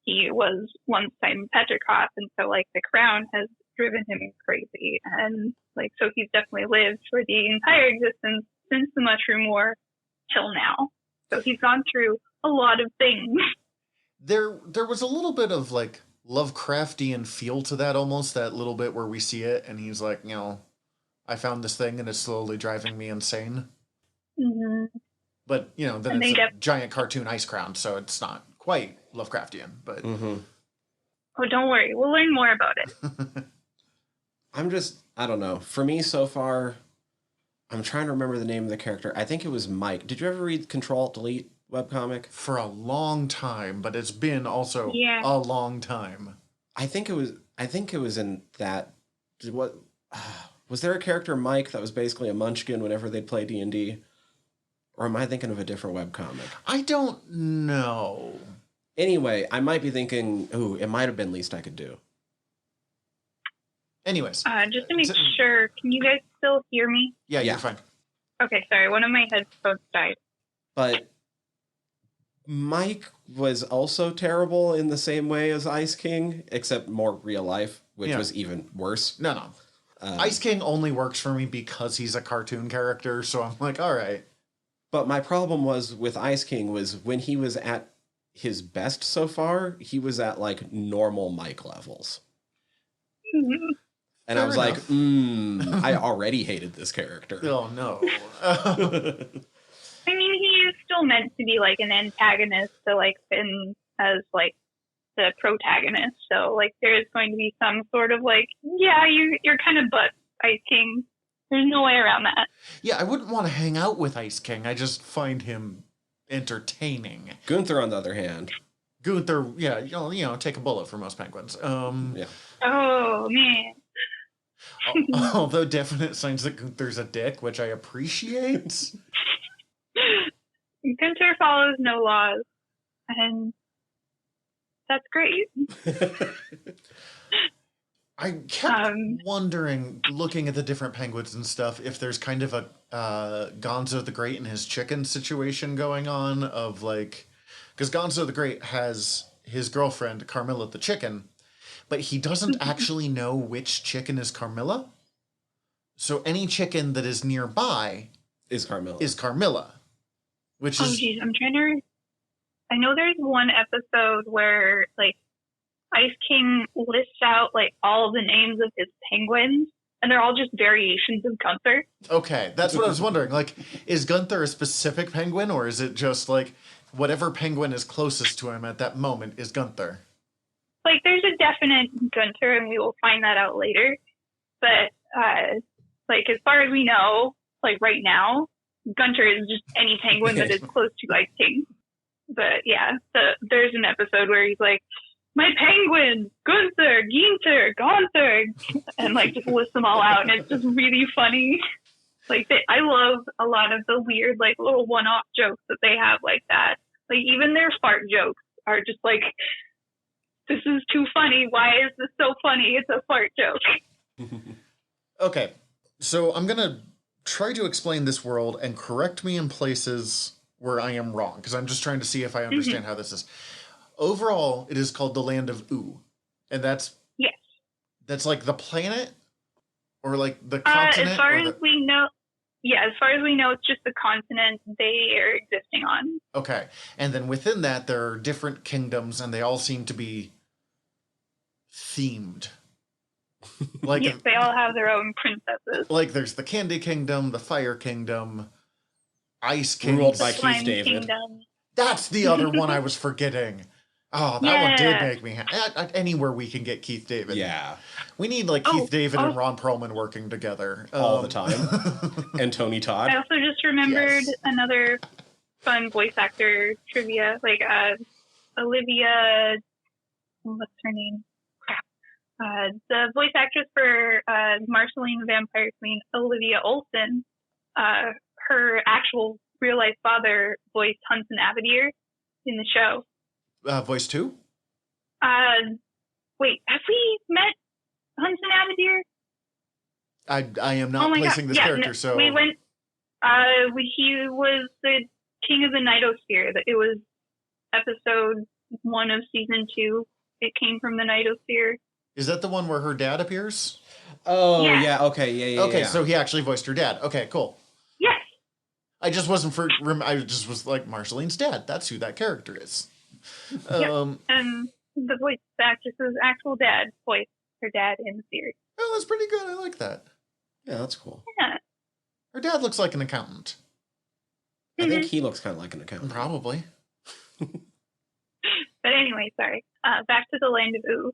he was once Simon Petrikov, and so like the crown has driven him crazy, and like so he's definitely lived for the entire existence since the Mushroom War till now. So he's gone through a lot of things. There was a little bit of like Lovecraftian feel to that, almost that little bit where we see it, and he's like, I found this thing and it's slowly driving me insane. Mm-hmm. But then it's a giant cartoon ice crown, so it's not quite Lovecraftian. But oh, don't worry, we'll learn more about it. I don't know. For me so far, I'm trying to remember the name of the character. I think it was Mike. Did you ever read Control-Alt-Delete webcomic? For a long time, but it's been also a long time. I think it was in that. Was there a character, Mike, that was basically a munchkin whenever they'd play D&D? Or am I thinking of a different webcomic? I don't know. Anyway, I might be thinking, ooh, it might have been Least I Could Do. Anyways. Just to make sure, can you guys still hear me? Yeah, you're fine. Okay, sorry. One of my headphones died. But Mike was also terrible in the same way as Ice King, except more real life, which was even worse. No. Ice King only works for me because he's a cartoon character, so I'm like, all right. But my problem was with Ice King was when he was at his best so far, he was at like normal Mike levels. Mm-hmm. And I was like, I already hated this character. Oh, no. I mean, he is still meant to be like an antagonist to like Finn as like the protagonist. So like there is going to be some sort of like, yeah, you're kind of butt, Ice King. There's no way around that. Yeah, I wouldn't want to hang out with Ice King. I just find him entertaining. Gunther, on the other hand. Gunther, yeah, you know, take a bullet for most penguins. Yeah. Oh, man. Although definite signs that Gunther's a dick, which I appreciate. Gunther follows no laws, and that's great. I kept wondering, looking at the different penguins and stuff, if there's kind of a Gonzo the Great and his chicken situation going on of like, because Gonzo the Great has his girlfriend Carmilla the chicken, but he doesn't actually know which chicken is Carmilla. So any chicken that is nearby is Carmilla. Which is... Oh, geez, I know there's one episode where, like, Ice King lists out, like, all the names of his penguins, and they're all just variations of Gunther. Okay, that's what I was wondering. Like, is Gunther a specific penguin, or is it just, like, whatever penguin is closest to him at that moment is Gunther? Like, there's a definite Gunther, and we will find that out later. But, like, as far as we know, like, right now, Gunther is just any penguin that is close to Ice King. But, yeah, there's an episode where he's like, my penguin, Gunther, Ginter, Gunther, and, like, just lists them all out, and it's just really funny. Like, I love a lot of the weird, like, little one-off jokes that they have like that. Like, even their fart jokes are just like, this is too funny. Why is this so funny? It's a fart joke. Okay, so I'm going to try to explain this world and correct me in places where I am wrong, because I'm just trying to see if I understand how this is. Overall, it is called the Land of Oo, and that's like the planet, or like the continent. As far as we know, it's just the continent they are existing on. Okay, and then within that, there are different kingdoms, and they all seem to be themed. Like, yes, they all have their own princesses. Like, there's the Candy Kingdom, the Fire Kingdom, Ice Kingdom, ruled by Keith David. Kingdom. That's the other one I was forgetting. Oh, that one did make me happy. Anywhere we can get Keith David. Yeah. We need, like, Keith David and Ron Perlman working together. All the time. And Tony Todd. I also just remembered another fun voice actor trivia. Like, Olivia... What's her name? Crap. The voice actress for Marceline the Vampire Queen, Olivia Olsen, her actual real-life father voiced Hunson Abadir in the show. Voice 2? Wait, have we met Hunson Abadir? I am not placing this character, so... We went... he was the King of the Nightosphere. It was episode 1 of season 2. It came from the Nightosphere. Is that the one where her dad appears? Oh, yeah, okay, yeah. Okay, so he actually voiced her dad. Okay, cool. Yes. I just wasn't I just was like, Marceline's dad. That's who that character is. And the voice actress's actual dad voiced her dad in the series. Oh, that's pretty good. I like that. Yeah, that's cool. Yeah. Her dad looks like an accountant. I think he looks kind of like an accountant. Probably. But anyway, sorry. Back to the Land of Oo.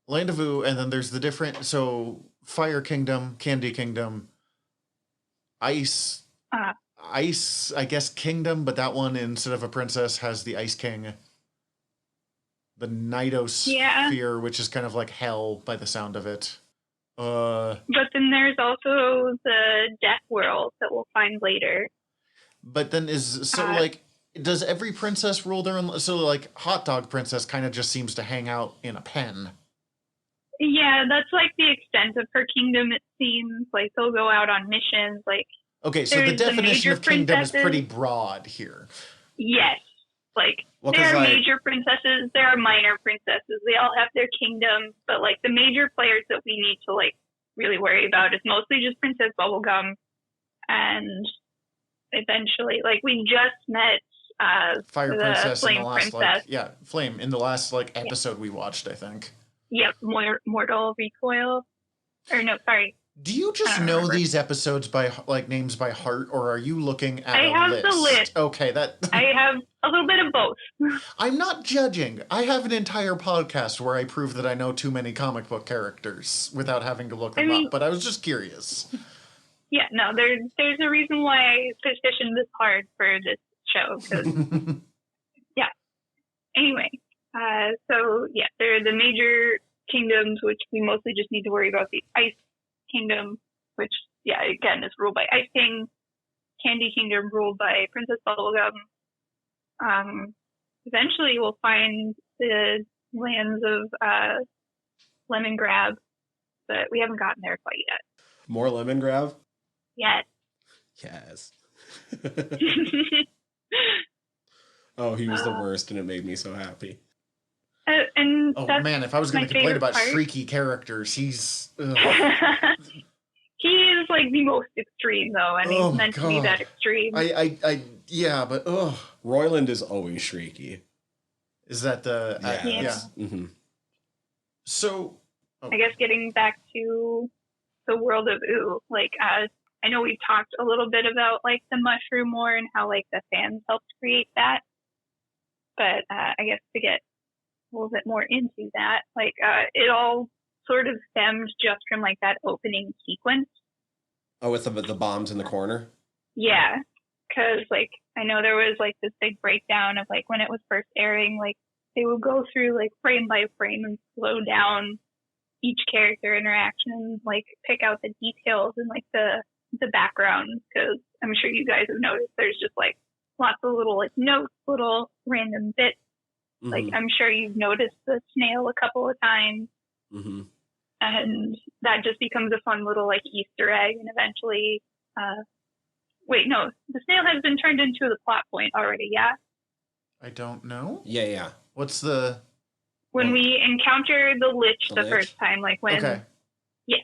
Land of Oo, and then there's the different... So, Fire Kingdom, Candy Kingdom, Ice... Ice, I guess, Kingdom, but that one, instead of a princess, has the Ice King. The Nightosphere, which is kind of like hell by the sound of it. But then there's also the Death World that we'll find later. But then does every princess rule their own? So like Hot Dog Princess kind of just seems to hang out in a pen. Yeah, that's like the extent of her kingdom. It seems like they'll go out on missions. Like, okay, so the definition of kingdom is pretty broad here. Yes, like there are major princesses, there are minor princesses. They all have their kingdoms, but like the major players that we need to like really worry about is mostly just Princess Bubblegum, and eventually, like we just met Fire the Princess Flame in the last Princess. Flame in the last episode we watched, I think. Yep, Mortal Recoil. Or no, sorry. Do you just know these episodes by names by heart, or are you looking at I have the list. Okay, I have a little bit of both. I'm not judging. I have an entire podcast where I prove that I know too many comic book characters without having to look them up, but I was just curious. Yeah, no, there's a reason why I petitioned this hard for this show, because, yeah. Anyway, so, yeah, there are the major kingdoms, which we mostly just need to worry about the Ice Kingdom, which, yeah, again, is ruled by Ice King. Candy Kingdom ruled by Princess Bubblegum. Eventually we'll find the lands of Lemon Grab, but we haven't gotten there quite yet. More Lemon Grab? Yes. Yes. Oh, he was the worst, and it made me so happy. And man, if I was going to complain about shrieky characters, he's... he is like the most extreme, though, and he's meant to be that extreme. Yeah, but Royland is always shrieky. Is that the... yeah. Mm-hmm. So... I guess getting back to the world of Ooh, like, I know we've talked a little bit about, like, the mushroom war and how, like, the fans helped create that. But I guess to get a little bit more into that, like, it all sort of stemmed just from, like, that opening sequence. Oh, with the bombs in the corner? Yeah, because, like, I know there was, like, this big breakdown of, like, when it was first airing, like, they would go through, like, frame by frame and slow down each character interaction, like, pick out the details and, like, the background, because I'm sure you guys have noticed there's just, like, lots of little, like, notes, little random bits. Mm-hmm. Like, I'm sure you've noticed the snail a couple of times. Mm-hmm. And that just becomes a fun little, like, Easter egg, and eventually, wait, no, the snail has been turned into the plot point already, yeah? I don't know. Yeah. What's the... When we encounter the Lich the first time, like when... Okay. Yeah,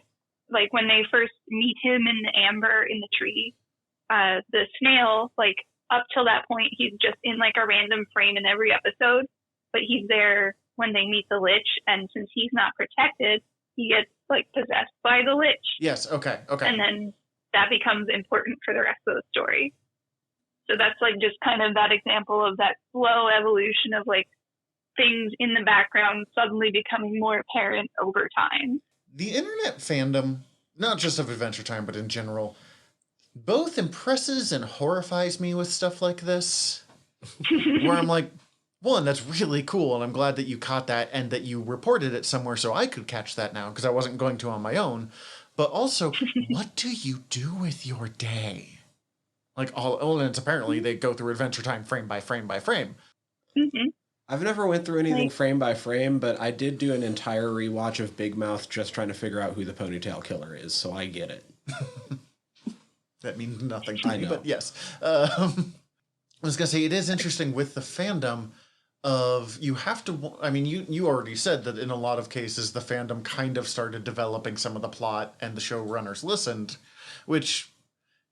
like when they first meet him in the amber in the tree, the snail, like, up till that point, he's just in, like, a random frame in every episode, but he's there when they meet the Lich, and since he's not protected, he gets, like, possessed by the Lich. Yes, okay. And then that becomes important for the rest of the story. So that's, like, just kind of that example of that slow evolution of, like, things in the background suddenly becoming more apparent over time. The internet fandom, not just of Adventure Time, but in general, both impresses and horrifies me with stuff like this. Where I'm like, one, that's really cool, and I'm glad that you caught that and that you reported it somewhere so I could catch that now, because I wasn't going to on my own. But also, what do you do with your day? Like, and it's apparently they go through Adventure Time frame by frame by frame. Mm-hmm. I've never went through anything frame by frame, but I did do an entire rewatch of Big Mouth just trying to figure out who the ponytail killer is, so I get it. That means nothing to me, but yes. I was going to say, it is interesting with the fandom of, you have to, I mean, you already said that in a lot of cases, the fandom kind of started developing some of the plot and the showrunners listened, which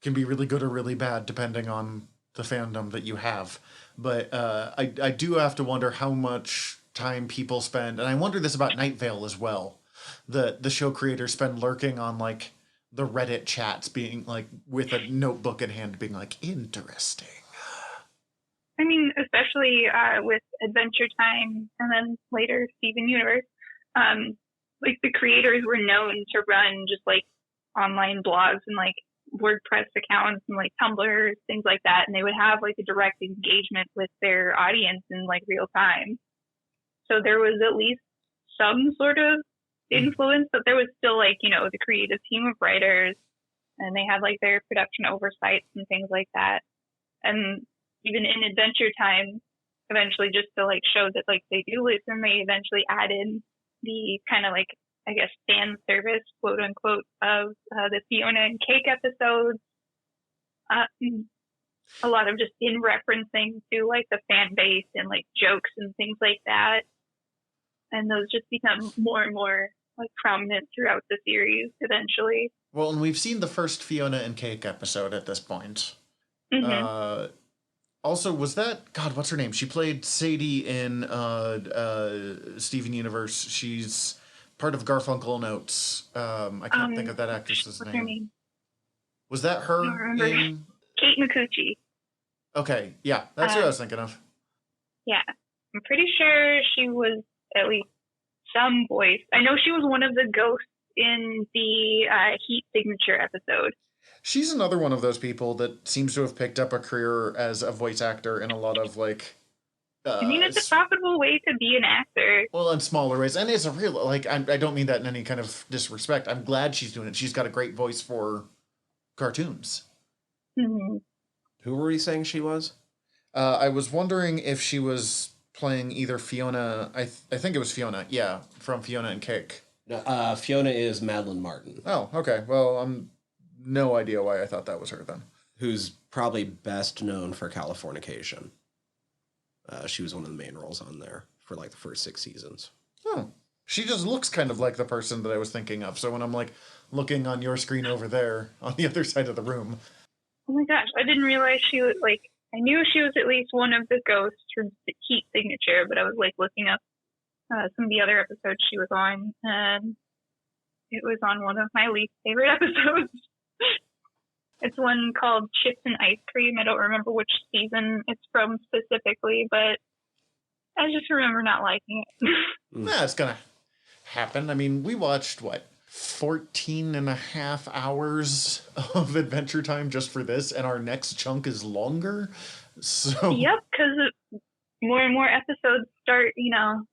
can be really good or really bad depending on the fandom that you have. But I do have to wonder how much time people spend, and I wonder this about Night Vale as well. The show creators spend lurking on, like, the Reddit chats, being like, with a notebook in hand, being like, interesting. I mean, especially with Adventure Time and then later Steven Universe, like, the creators were known to run just, like, online blogs and, like, WordPress accounts and, like, Tumblr, things like that, and they would have, like, a direct engagement with their audience in, like, real time. So there was at least some sort of influence, but there was still like, the creative team of writers, and they had like their production oversights and things like that. And even in Adventure Time, eventually, just to like show that like they do listen, they eventually added the kind of like, I guess, fan service, quote unquote, of the Fiona and Cake episodes. A lot of just in referencing to like the fan base and like jokes and things like that. And those just become more and more like prominent throughout the series eventually. Well, and we've seen the first Fiona and Cake episode at this point. Mm-hmm. Also, was that, God, what's her name? She played Sadie in Steven Universe. She's part of Garfunkel and Oates. I can't think of that actress's What's her name? Was that her I don't remember. in... Kate Micucci. Okay, yeah, that's who I was thinking of. Yeah, I'm pretty sure she was at least some voice. I know she was one of the ghosts in the Heat Signature episode. She's another one of those people that seems to have picked up a career as a voice actor in a lot of, like... I mean, it's a profitable way to be an actor. Well, in smaller ways. And it's a real... Like, I don't mean that in any kind of disrespect. I'm glad she's doing it. She's got a great voice for cartoons. Mm-hmm. Who were you saying she was? I was wondering if she was playing either Fiona... I think it was Fiona. Yeah, from Fiona and Cake. No, Fiona is Madeline Martin. Oh, okay. Well, no idea why I thought that was her then. Who's probably best known for Californication. She was one of the main roles on there for like the first 6 seasons. Oh. She just looks kind of like the person that I was thinking of. So when I'm like looking on your screen over there on the other side of the room. Oh my gosh, I didn't realize she was like, I knew she was at least one of the ghosts from Heat Signature, but I was like looking up some of the other episodes she was on, and it was on one of my least favorite episodes. It's one called Chips and Ice Cream. I don't remember which season it's from specifically, but I just remember not liking it. Nah, it's gonna happen. I mean, we watched, 14 and a half hours of Adventure Time just for this, and our next chunk is longer. So Yep, because more and more episodes start,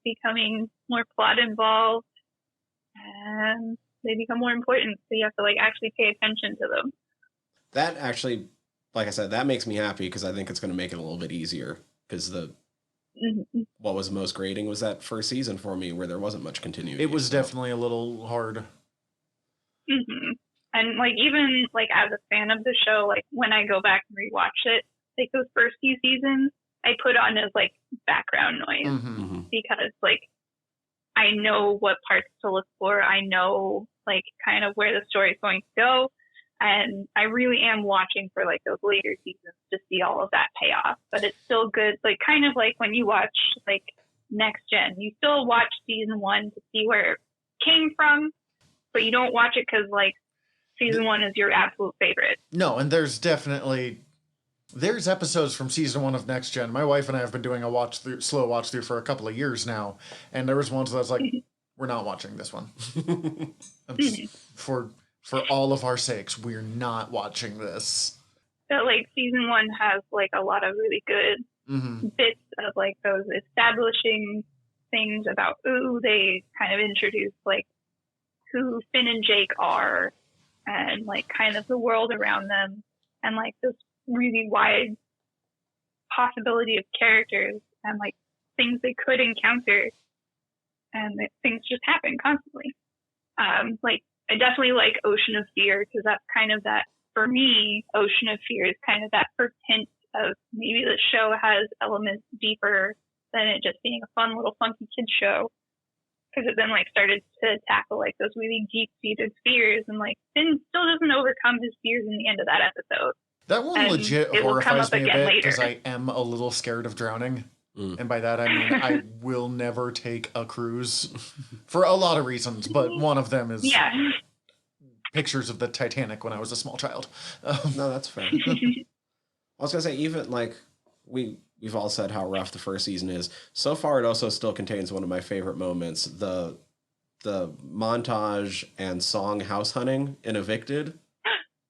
becoming more plot involved, and they become more important, so you have to actually pay attention to them. That actually, like I said, that makes me happy because I think it's going to make it a little bit easier because what was most grating was that first season for me where there wasn't much continuity. it was definitely a little hard. Mm-hmm. And even as a fan of the show, when I go back and rewatch it, those first few seasons, I put on as background noise because I know what parts to look for. I know kind of where the story is going to go. And I really am watching for those later seasons to see all of that payoff. But it's still good, kind of like when you watch Next Gen. You still watch season 1 to see where it came from, but you don't watch it because season 1 is your absolute favorite. No, and there's episodes from season 1 of Next Gen. My wife and I have been doing a slow watch through for a couple of years now, and there was ones that I was like, we're not watching this one. For all of our sakes, we're not watching this. But season 1 has a lot of really good bits of those establishing things about they kind of introduce who Finn and Jake are and kind of the world around them and this really wide possibility of characters and things they could encounter and things just happen constantly. I definitely like Ocean of Fear because that's kind of that, for me, Ocean of Fear is kind of that first hint of maybe the show has elements deeper than it just being a fun little funky kid show. Because it then started to tackle those really deep-seated fears and Finn still doesn't overcome his fears in the end of that episode. That one legit horrifies me a bit because later. I am a little scared of drowning. And by that I mean I will never take a cruise for a lot of reasons, but one of them is pictures of the Titanic when I was a small child. No, that's fair. I was gonna say even we've all said how rough the first season is. So far, it also still contains one of my favorite moments: the montage and song house hunting in Evicted.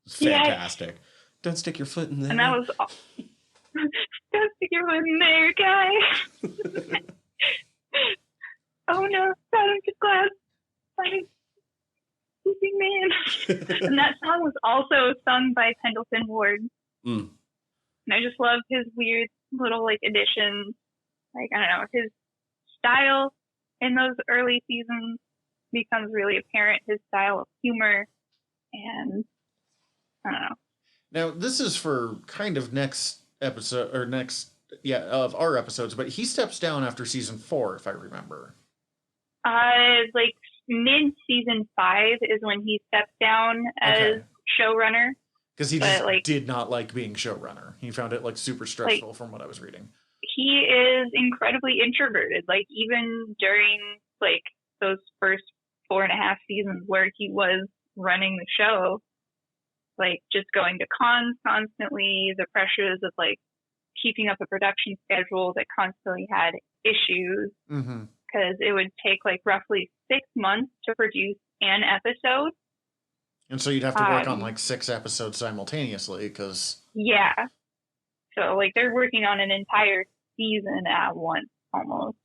It's fantastic. Yes. Don't stick your foot in there. And that was. Don't stick your foot in there, guy. Oh no, not into glass. also sung by Pendleton Ward. Mm. And I just love his weird little like additions. Like, I don't know, his style in those early seasons becomes really apparent, his style of humor, and I don't know. Now, this is for kind of next episode, or next, of our episodes, but he steps down after season 4, if I remember. Like mid-season 5 is when he steps down as showrunner. Because he just did not like being showrunner. He found it like super stressful from what I was reading. He is incredibly introverted. Like even during like those first 4.5 seasons where he was running the show, like just going to cons constantly, the pressures of like keeping up a production schedule that constantly had issues, because it would take like roughly 6 months to produce an episode. And so you'd have to work on like 6 episodes simultaneously, because... Yeah. So like they're working on an entire season at once, almost.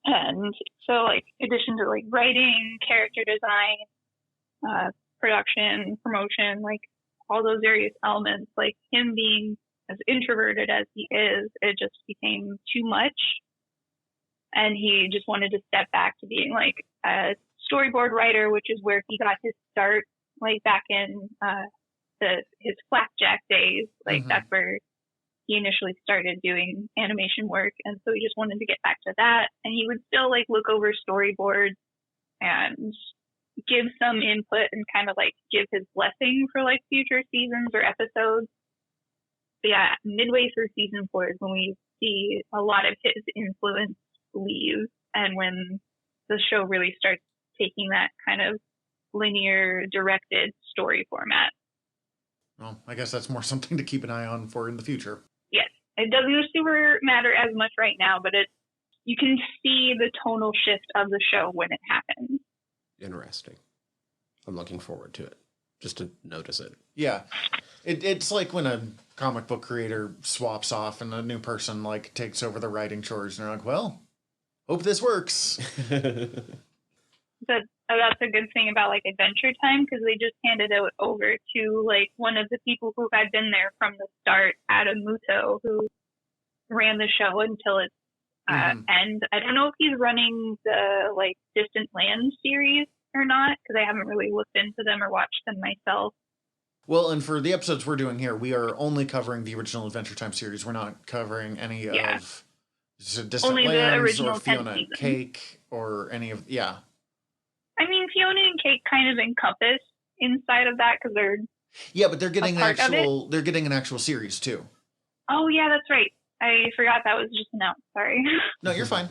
And so like in addition to like writing, character design, production, promotion, like all those various elements, like him being as introverted as he is, it just became too much. And he just wanted to step back to being like a storyboard writer, which is where he got his start, like back in his Flapjack days. Like that's where he initially started doing animation work. And so he just wanted to get back to that. And he would still like look over storyboards and give some input and kind of like give his blessing for like future seasons or episodes. But yeah, midway through season 4 is when we see a lot of his influence leave, and when the show really starts taking that kind of linear directed story format. Well, I guess that's more something to keep an eye on for in the future. Yes, it doesn't super matter as much right now, but you can see the tonal shift of the show when it happens. Interesting. I'm looking forward to it, just to notice it. Yeah. It's like when a comic book creator swaps off and a new person like takes over the writing chores, and they're like, well, hope this works. That's a good thing about like Adventure Time, because they just handed it over to like one of the people who had been there from the start, Adam Muto, who ran the show until its end. I don't know if he's running the like Distant Land series or not, because I haven't really looked into them or watched them myself. Well, and for the episodes we're doing here, we are only covering the original Adventure Time series. We're not covering any of Distant only Lands the original or Fiona and Cake or any of... Yeah. I mean, Fiona and Cake kind of encompass inside of that, because they're... Yeah, but they're getting an actual series, too. Oh, yeah, that's right. I forgot that was just announced. Sorry. No, you're fine.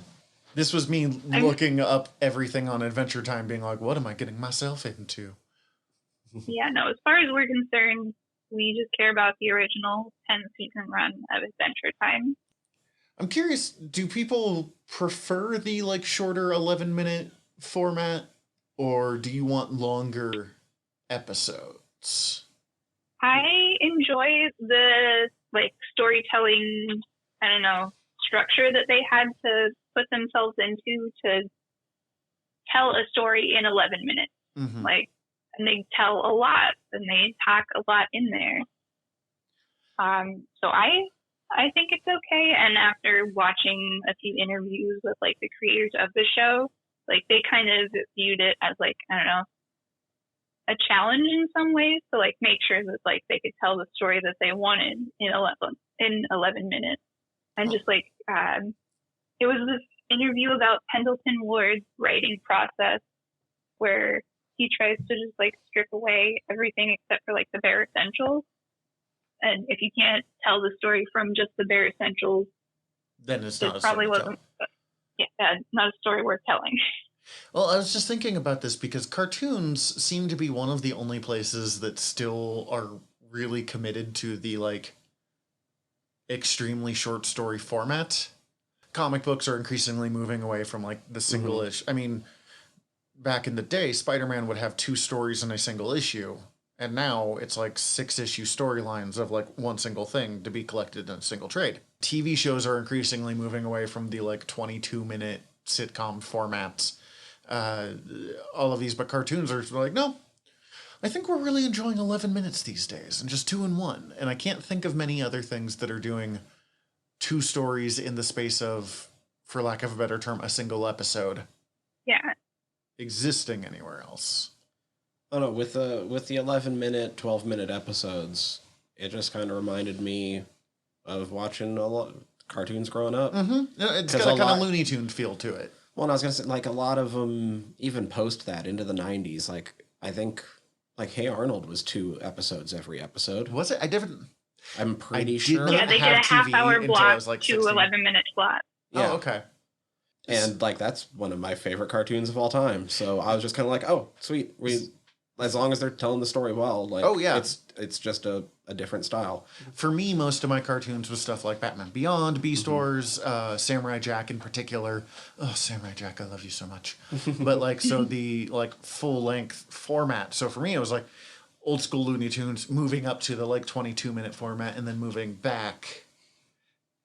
This was me looking up everything on Adventure Time, being like, what am I getting myself into? Yeah, no, as far as we're concerned, we just care about the original 10-season run of Adventure Time. I'm curious, do people prefer the like shorter 11-minute format, or do you want longer episodes? I enjoy the like storytelling, I don't know, structure that they had to put themselves into to tell a story in 11 minutes. Like, and they tell a lot, and they talk a lot in there. So I think it's okay. And after watching a few interviews with like the creators of the show, like they kind of viewed it as like, I don't know, a challenge in some ways to like make sure that like they could tell the story that they wanted in 11 minutes. And just like it was this interview about Pendleton Ward's writing process, where he tries to just like strip away everything except for like the bare essentials. And if you can't tell the story from just the bare essentials, then it's not probably wasn't. Not a story worth telling. Well, I was just thinking about this because cartoons seem to be one of the only places that still are really committed to the like extremely short story format. Comic books are increasingly moving away from like the single issue. I mean, back in the day, Spider-Man would have 2 stories in a single issue, and now it's like 6-issue storylines of like one single thing to be collected in a single trade. TV shows are increasingly moving away from the like 22-minute sitcom formats. All of these, but cartoons are like, no, I think we're really enjoying 11 minutes these days and just 2-in-1. And I can't think of many other things that are doing 2 stories in the space of, for lack of a better term, a single episode. Yeah. Existing anywhere else. Oh no, with the 11-minute, 12-minute episodes, it just kind of reminded me of watching a lot cartoons growing up. Mm-hmm. It's got a kind of Looney Tune feel to it. Well, and I was gonna say, like, a lot of them even post that into the 90s. Like, I think, like, Hey Arnold was 2 episodes every episode. Was it? I'm pretty sure. Yeah, they did a half-hour block, like 2 11-minute slots. Yeah. Oh, okay. And, like, that's one of my favorite cartoons of all time. So I was just kind of like, oh, sweet. As long as they're telling the story well, like, oh, yeah. it's just a different style. For me, most of my cartoons was stuff like Batman Beyond, Beastars, Samurai Jack in particular. Oh, Samurai Jack, I love you so much. But, like, so the, like, full-length format. So for me, it was, like, old school Looney Tunes moving up to the, like, 22-minute format and then moving back.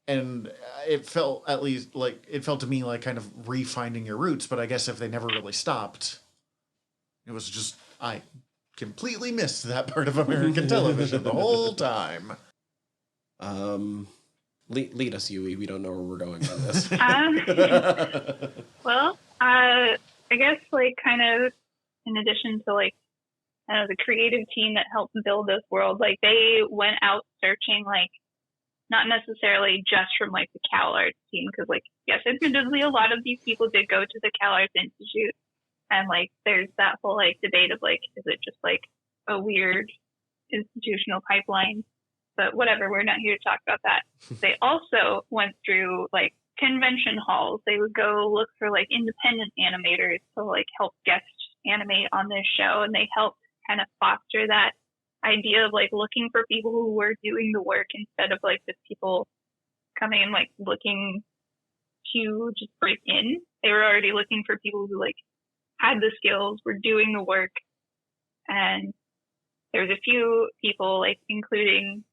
And it felt, at least, like, it felt to me like kind of refinding your roots. But I guess if they never really stopped, it was just... I completely missed that part of American television the whole time. Lead us, Yui. We don't know where we're going on this. Well, I guess, like, kind of in addition to, like, I don't know, the creative team that helped build this world, like, they went out searching, like, not necessarily just from, like, the Cal Arts team, because, like, yes, admittedly, a lot of these people did go to the Cal Arts Institute. And, like, there's that whole, like, debate of, like, is it just, like, a weird institutional pipeline? But whatever, we're not here to talk about that. They also went through, like, convention halls. They would go look for, like, independent animators to, like, help guest animate on this show. And they helped kind of foster that idea of, like, looking for people who were doing the work instead of, like, just people coming and, like, looking to just break in. They were already looking for people who, like, had the skills, were doing the work, and there was a few people, like, including,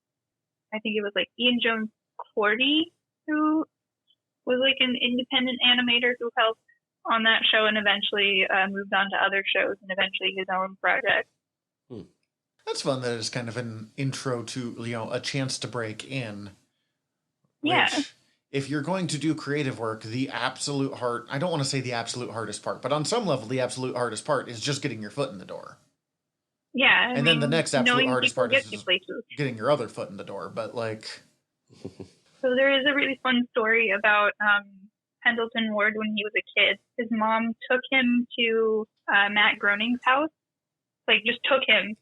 I think it was, like, Ian Jones Cordy, who was, like, an independent animator who helped on that show and eventually moved on to other shows and eventually his own project. That's fun that it's kind of an intro to, you know, a chance to break in. Yeah. Which, if you're going to do creative work, the absolute I don't want to say the absolute hardest part, but on some level, the absolute hardest part is just getting your foot in the door. Yeah. And then the next absolute hardest part is just places. getting your other foot in the door. But, like... So there is a really fun story about Pendleton Ward when he was a kid. His mom took him to Matt Groening's house. Like, just took him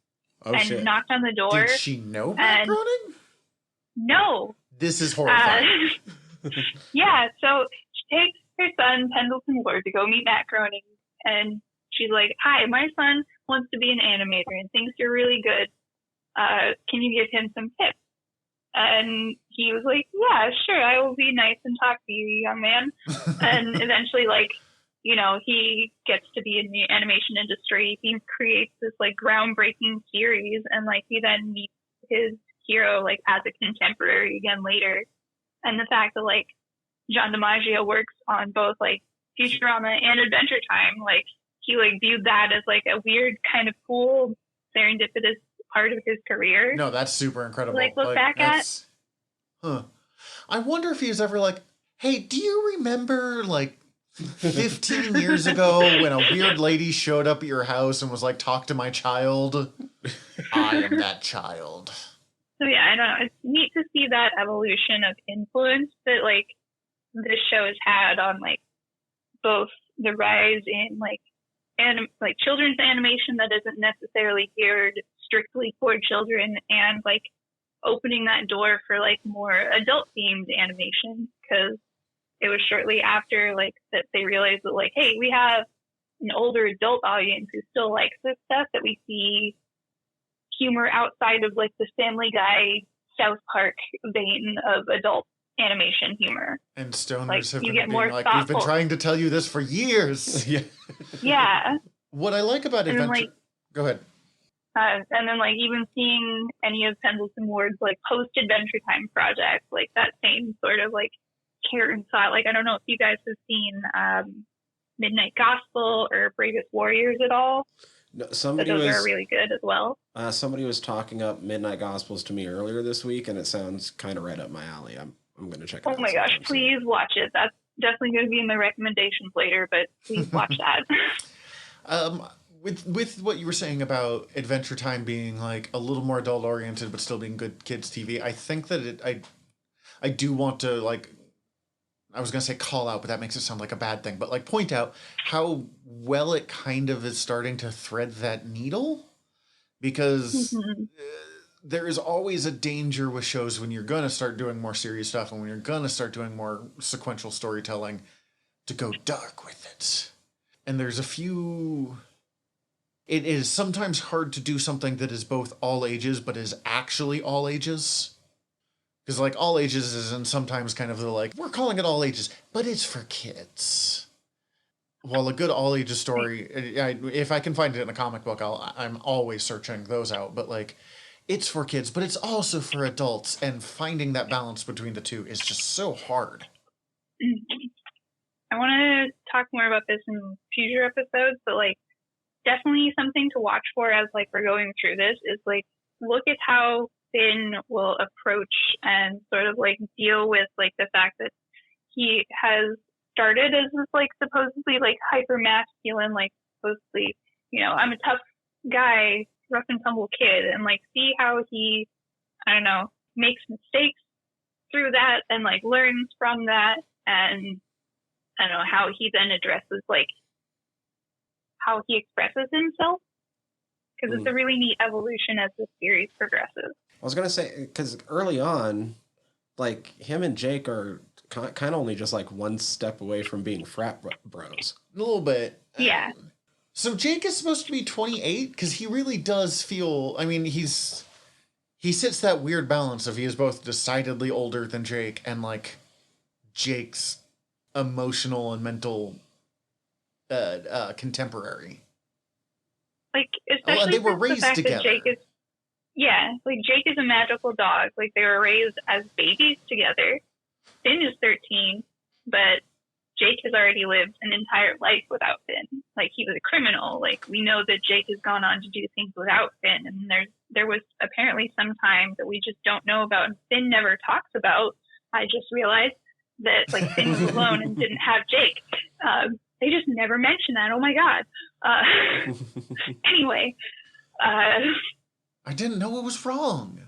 knocked on the door. Did she know Matt Groening? No. This is horrifying. Yeah, so she takes her son, Pendleton Ward, to go meet Matt Groening, and she's like, hi, my son wants to be an animator and thinks you're really good. Can you give him some tips? And he was like, yeah, sure, I will be nice and talk to you, young man. And eventually, like, you know, he gets to be in the animation industry. He creates this, like, groundbreaking series, and, like, he then meets his hero, like, as a contemporary again later. And the fact that, like, John DiMaggio works on both, like, Futurama and Adventure Time, like, he, like, viewed that as, like, a weird kind of cool serendipitous part of his career. No, that's super incredible. Like, look back at. I wonder if he was ever like, hey, do you remember, like, 15 years ago when a weird lady showed up at your house and was like, talk to my child? I am that child. So yeah, I don't know. It's neat to see that evolution of influence that, like, this show has had on, like, both the rise in, like, children's animation that isn't necessarily geared strictly for children, and, like, opening that door for, like, more adult themed animation, because it was shortly after, like, that they realized that, like, hey, we have an older adult audience who still likes this stuff, that we see humor outside of, like, the Family Guy, South Park vein of adult animation humor. And stoners like, have you been get more like, thoughtful. we've been trying to tell you this for years. Yeah. What I like about and Adventure... then, like, go ahead. And then, like, even seeing any of Pendleton Ward's, like, post-Adventure Time projects, like, that same sort of, like, care and thought. Like, I don't know if you guys have seen Midnight Gospel or Bravest Warriors at all. No, But those are really good as well. somebody was talking up Midnight Gospels to me earlier this week, and it sounds kind of right up my alley. I'm going to check it out. Oh my gosh, please watch it. That's definitely going to be in my recommendations later, but please watch that. With what you were saying about Adventure Time being like a little more adult oriented but still being good kids TV, I think that I do want to, like, I was gonna say call out, but that makes it sound like a bad thing, but like point out how well it kind of is starting to thread that needle, because there is always a danger with shows when you're gonna start doing more serious stuff and when you're gonna start doing more sequential storytelling to go dark with it. And there's a few. It is sometimes hard to do something that is both all ages, but is actually all ages. Because, like, all ages isn't sometimes kind of the, like, we're calling it all ages, but it's for kids. Well, a good all ages story, if I can find it in a comic book, I'm always searching those out. But, like, it's for kids, but it's also for adults. And finding that balance between the two is just so hard. I want to talk more about this in future episodes, but, like, definitely something to watch for as, like, we're going through this is, like, look at how Finn will approach and sort of, like, deal with, like, the fact that he has started as this, like, supposedly, like, hyper masculine, like, supposedly, you know, I'm a tough guy, rough and tumble kid, and, like, see how he, I don't know, makes mistakes through that and, like, learns from that, and I don't know how he then addresses, like, how he expresses himself, because it's a really neat evolution as the series progresses. I was going to say, because early on, like, him and Jake are kind of only just, like, one step away from being frat bros. A little bit. Yeah. So Jake is supposed to be 28, because he really does feel, I mean, he sits that weird balance of he is both decidedly older than Jake and, like, Jake's emotional and mental contemporary. Like, especially they were since raised the fact together. that Jake is, like, Jake is a magical dog. Like, they were raised as babies together. Finn is 13, but Jake has already lived an entire life without Finn. Like, he was a criminal. Like, we know that Jake has gone on to do things without Finn, and there was apparently some time that we just don't know about, and Finn never talks about. I just realized that, like, Finn was alone and didn't have Jake. They just never mention that. Oh my god. Anyway, I didn't know it was wrong.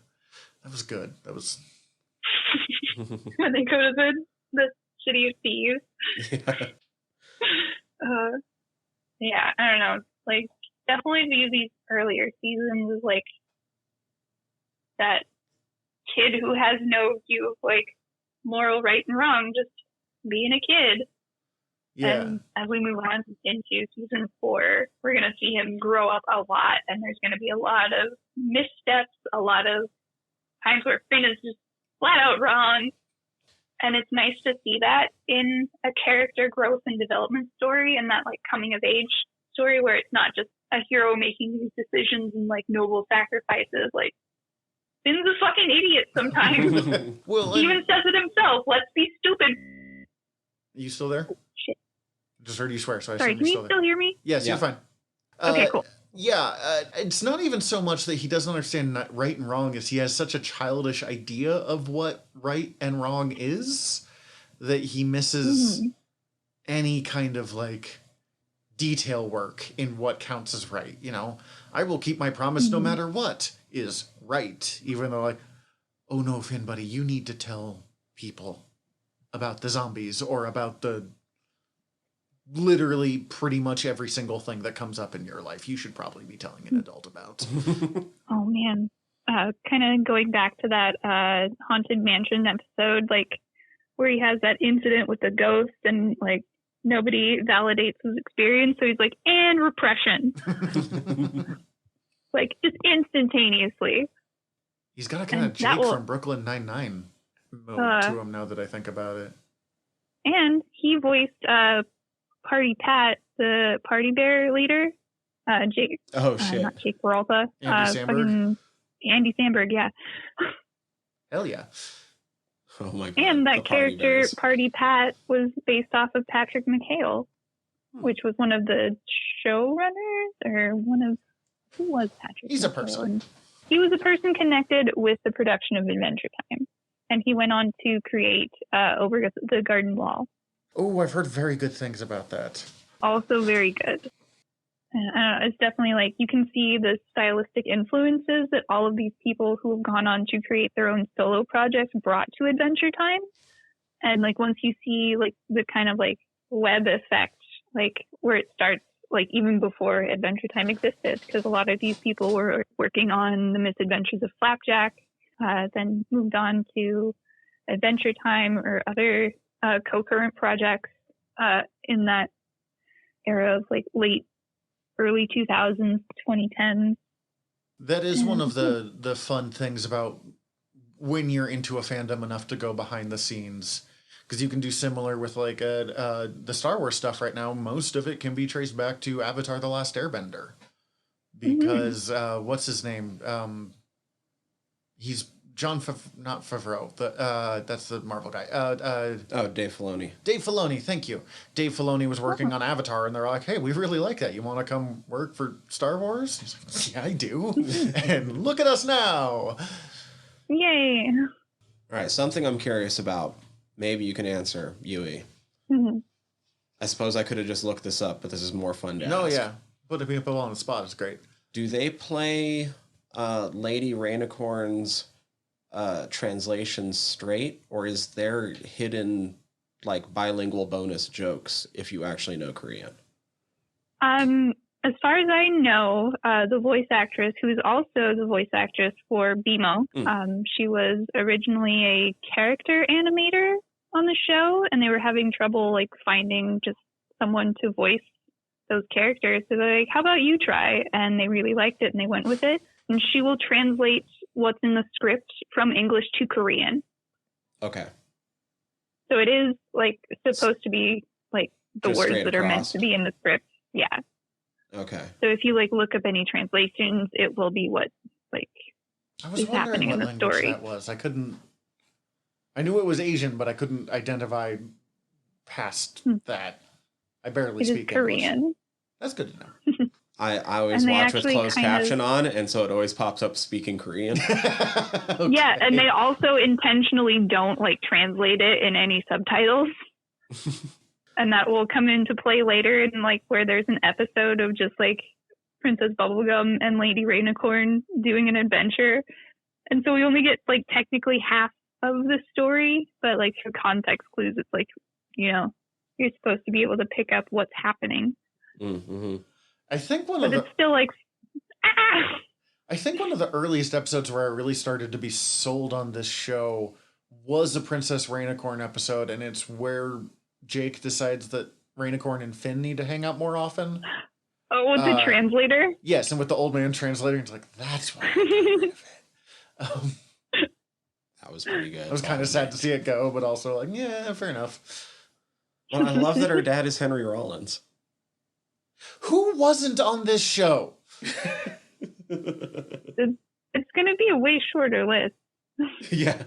That was good. That was when they go to the city of thieves. Yeah, I don't know. Like, definitely view these earlier seasons as, like, that kid who has no view of, like, moral right and wrong, just being a kid. yeah. And as we move on into season 4, we're going to see him grow up a lot, and there's going to be a lot of missteps, a lot of times where Finn is just flat out wrong. And it's nice to see that in a character growth and development story, and that, like, coming of age story where it's not just a hero making these decisions and, like, noble sacrifices. Like, Finn's a fucking idiot sometimes. Well, He even says it himself. Let's be stupid. you still there? Shit. Just heard you swear, so I Sorry, assume can you're you still there. still hear me? Yes, Yeah. you're fine. Okay, cool. Yeah, it's not even so much that he doesn't understand right and wrong, as he has such a childish idea of what right and wrong is that he misses any kind of, like, detail work in what counts as right. You know, I will keep my promise no matter what is right, even though, like, oh no, Finn, buddy, you need to tell people about the zombies or about the literally pretty much every single thing that comes up in your life. You should probably be telling an adult about. Oh man, kind of going back to that Haunted Mansion episode, like, where he has that incident with the ghost and, like, nobody validates his experience, so he's like, and repression. Like, just instantaneously. He's got a kind of Jake from Brooklyn Nine-Nine mode to him now that I think about it. And he voiced Party Pat, the Party Bear leader. Jake. Oh, shit. Not Jake Peralta. Andy Samberg? Andy Samberg, yeah. Hell yeah. Oh my god. And that character, Party Pat, was based off of Patrick McHale. which was one of the showrunners, or one of, who was Patrick? He's a Mitchell? person. And he was a person connected with the production of Adventure Time, and he went on to create Over the Garden Wall. Oh, I've heard very good things about that. Also very good. It's definitely like you can see the stylistic influences that all of these people who have gone on to create their own solo projects brought to Adventure Time. And like once you see like the kind of like web effect, like where it starts, like even before Adventure Time existed, because a lot of these people were working on the Misadventures of Flapjack, then moved on to Adventure Time or other co-current projects in that era of like early 2000s, 2010s. That is one of the fun things about when you're into a fandom enough to go behind the scenes, because you can do similar with like the Star Wars stuff right now. Most of it can be traced back to Avatar: The Last Airbender, because what's his name? He's not Favreau. That's the Marvel guy. Dave Filoni. Dave Filoni, thank you. Dave Filoni was working on Avatar, and they're like, "Hey, we really like that. You want to come work for Star Wars?" He's like, "Yeah, I do." And look at us now. Yay! All right, something I'm curious about. Maybe you can answer, Yui. Mm-hmm. I suppose I could have just looked this up, but this is more fun to No, ask. yeah, putting people on the spot is great. Do they play Lady Rainicorn's translation straight, or is there hidden like bilingual bonus jokes if you actually know Korean? As far as I know, the voice actress, who is also the voice actress for BMO, she was originally a character animator on the show, and they were having trouble like finding just someone to voice those characters. So they're like, "How about you try?" And they really liked it, and they went with it. And she will translate what's in the script from English to Korean. Okay. So it is like supposed to be like the Just words straight that are meant across. to be in the script. Yeah. Okay. So if you like look up any translations, it will be what like I was is happening wondering in what the language story. that was. I knew it was Asian, but I couldn't identify past that. I barely It is speak Korean. English. That's good to know. I always And they watch with actually closed kind of- caption on, and so it always pops up speaking Korean. Okay. Yeah, and they also intentionally don't like translate it in any subtitles. And that will come into play later in like where there's an episode of just like Princess Bubblegum and Lady Rainicorn doing an adventure. And so we only get like technically half of the story, but like through context clues, it's like, you know, you're supposed to be able to pick up what's happening. Mm-hmm. I think one But of the it's still like, ah! I think one of the earliest episodes where I really started to be sold on this show was a Princess Rainicorn episode, and it's where Jake decides that Rainicorn and Finn need to hang out more often. Oh, with the translator? Yes, and with the old man translating, it's like, that's why I got rid of it. That was pretty good. I was kind of sad to see it go, but also like, yeah, fair enough. Well, I love that her dad is Henry Rollins. Who wasn't on this show? It's going to be a way shorter list. Yeah.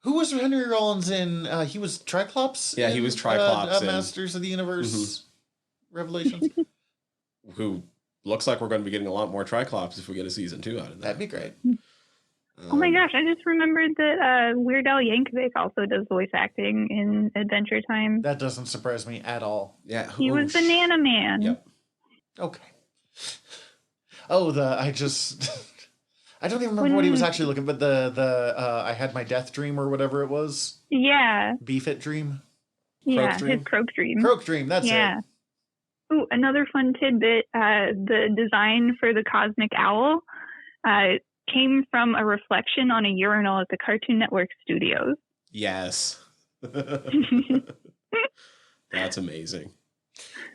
Who was Henry Rollins in? He was Triclops? Yeah, he was Triclops in- Masters of the Universe Revelations. Who looks like we're going to be getting a lot more Triclops if we get a season 2 out of that. That'd be great. Oh my gosh, I just remembered that Weird Al Yankovic also does voice acting in Adventure Time. That doesn't surprise me at all. Yeah. He was Banana Man. Yep. Okay. Oh, I don't even remember what he was actually looking, but I had my death dream or whatever it was. Yeah. Beef it dream. Yeah, Dream? his Croak Dream. Croak dream. That's Yeah. it. Ooh, another fun tidbit, the design for the Cosmic Owl came from a reflection on a urinal at the Cartoon Network studios. Yes. That's amazing.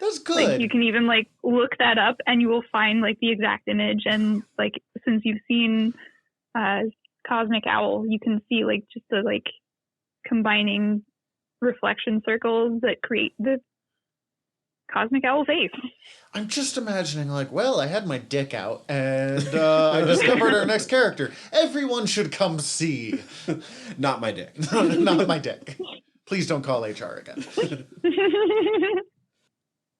That's good. Like you can even like look that up and you will find like the exact image, and like since you've seen Cosmic Owl, you can see like just the like combining reflection circles that create the Cosmic Owl face. I'm just imagining like, well, I had my dick out and I discovered our next character. Everyone should come see. Not my dick. Not my dick. Please don't call HR again.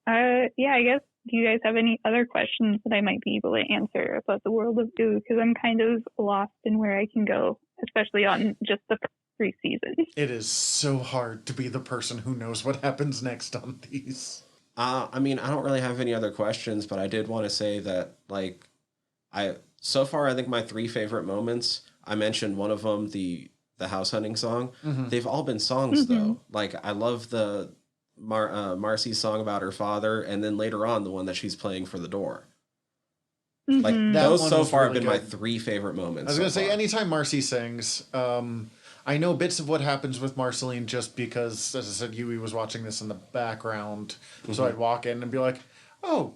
Yeah, I guess, do you guys have any other questions that I might be able to answer about the world of Goo? Because I'm kind of lost in where I can go, especially on just the first 3 seasons. It is so hard to be the person who knows what happens next on these. I mean, I don't really have any other questions, but I did want to say that, like, so far I think my 3 favorite moments, I mentioned one of them, the house hunting song. Mm-hmm. They've all been songs though. Like, I love the Marcy's song about her father, and then later on the one that she's playing for the door. Like, That those one so was far really have been my good. 3 favorite moments. I was going to say, far. anytime Marcy sings, I know bits of what happens with Marceline just because, as I said, Yui was watching this in the background. So I'd walk in and be like, oh,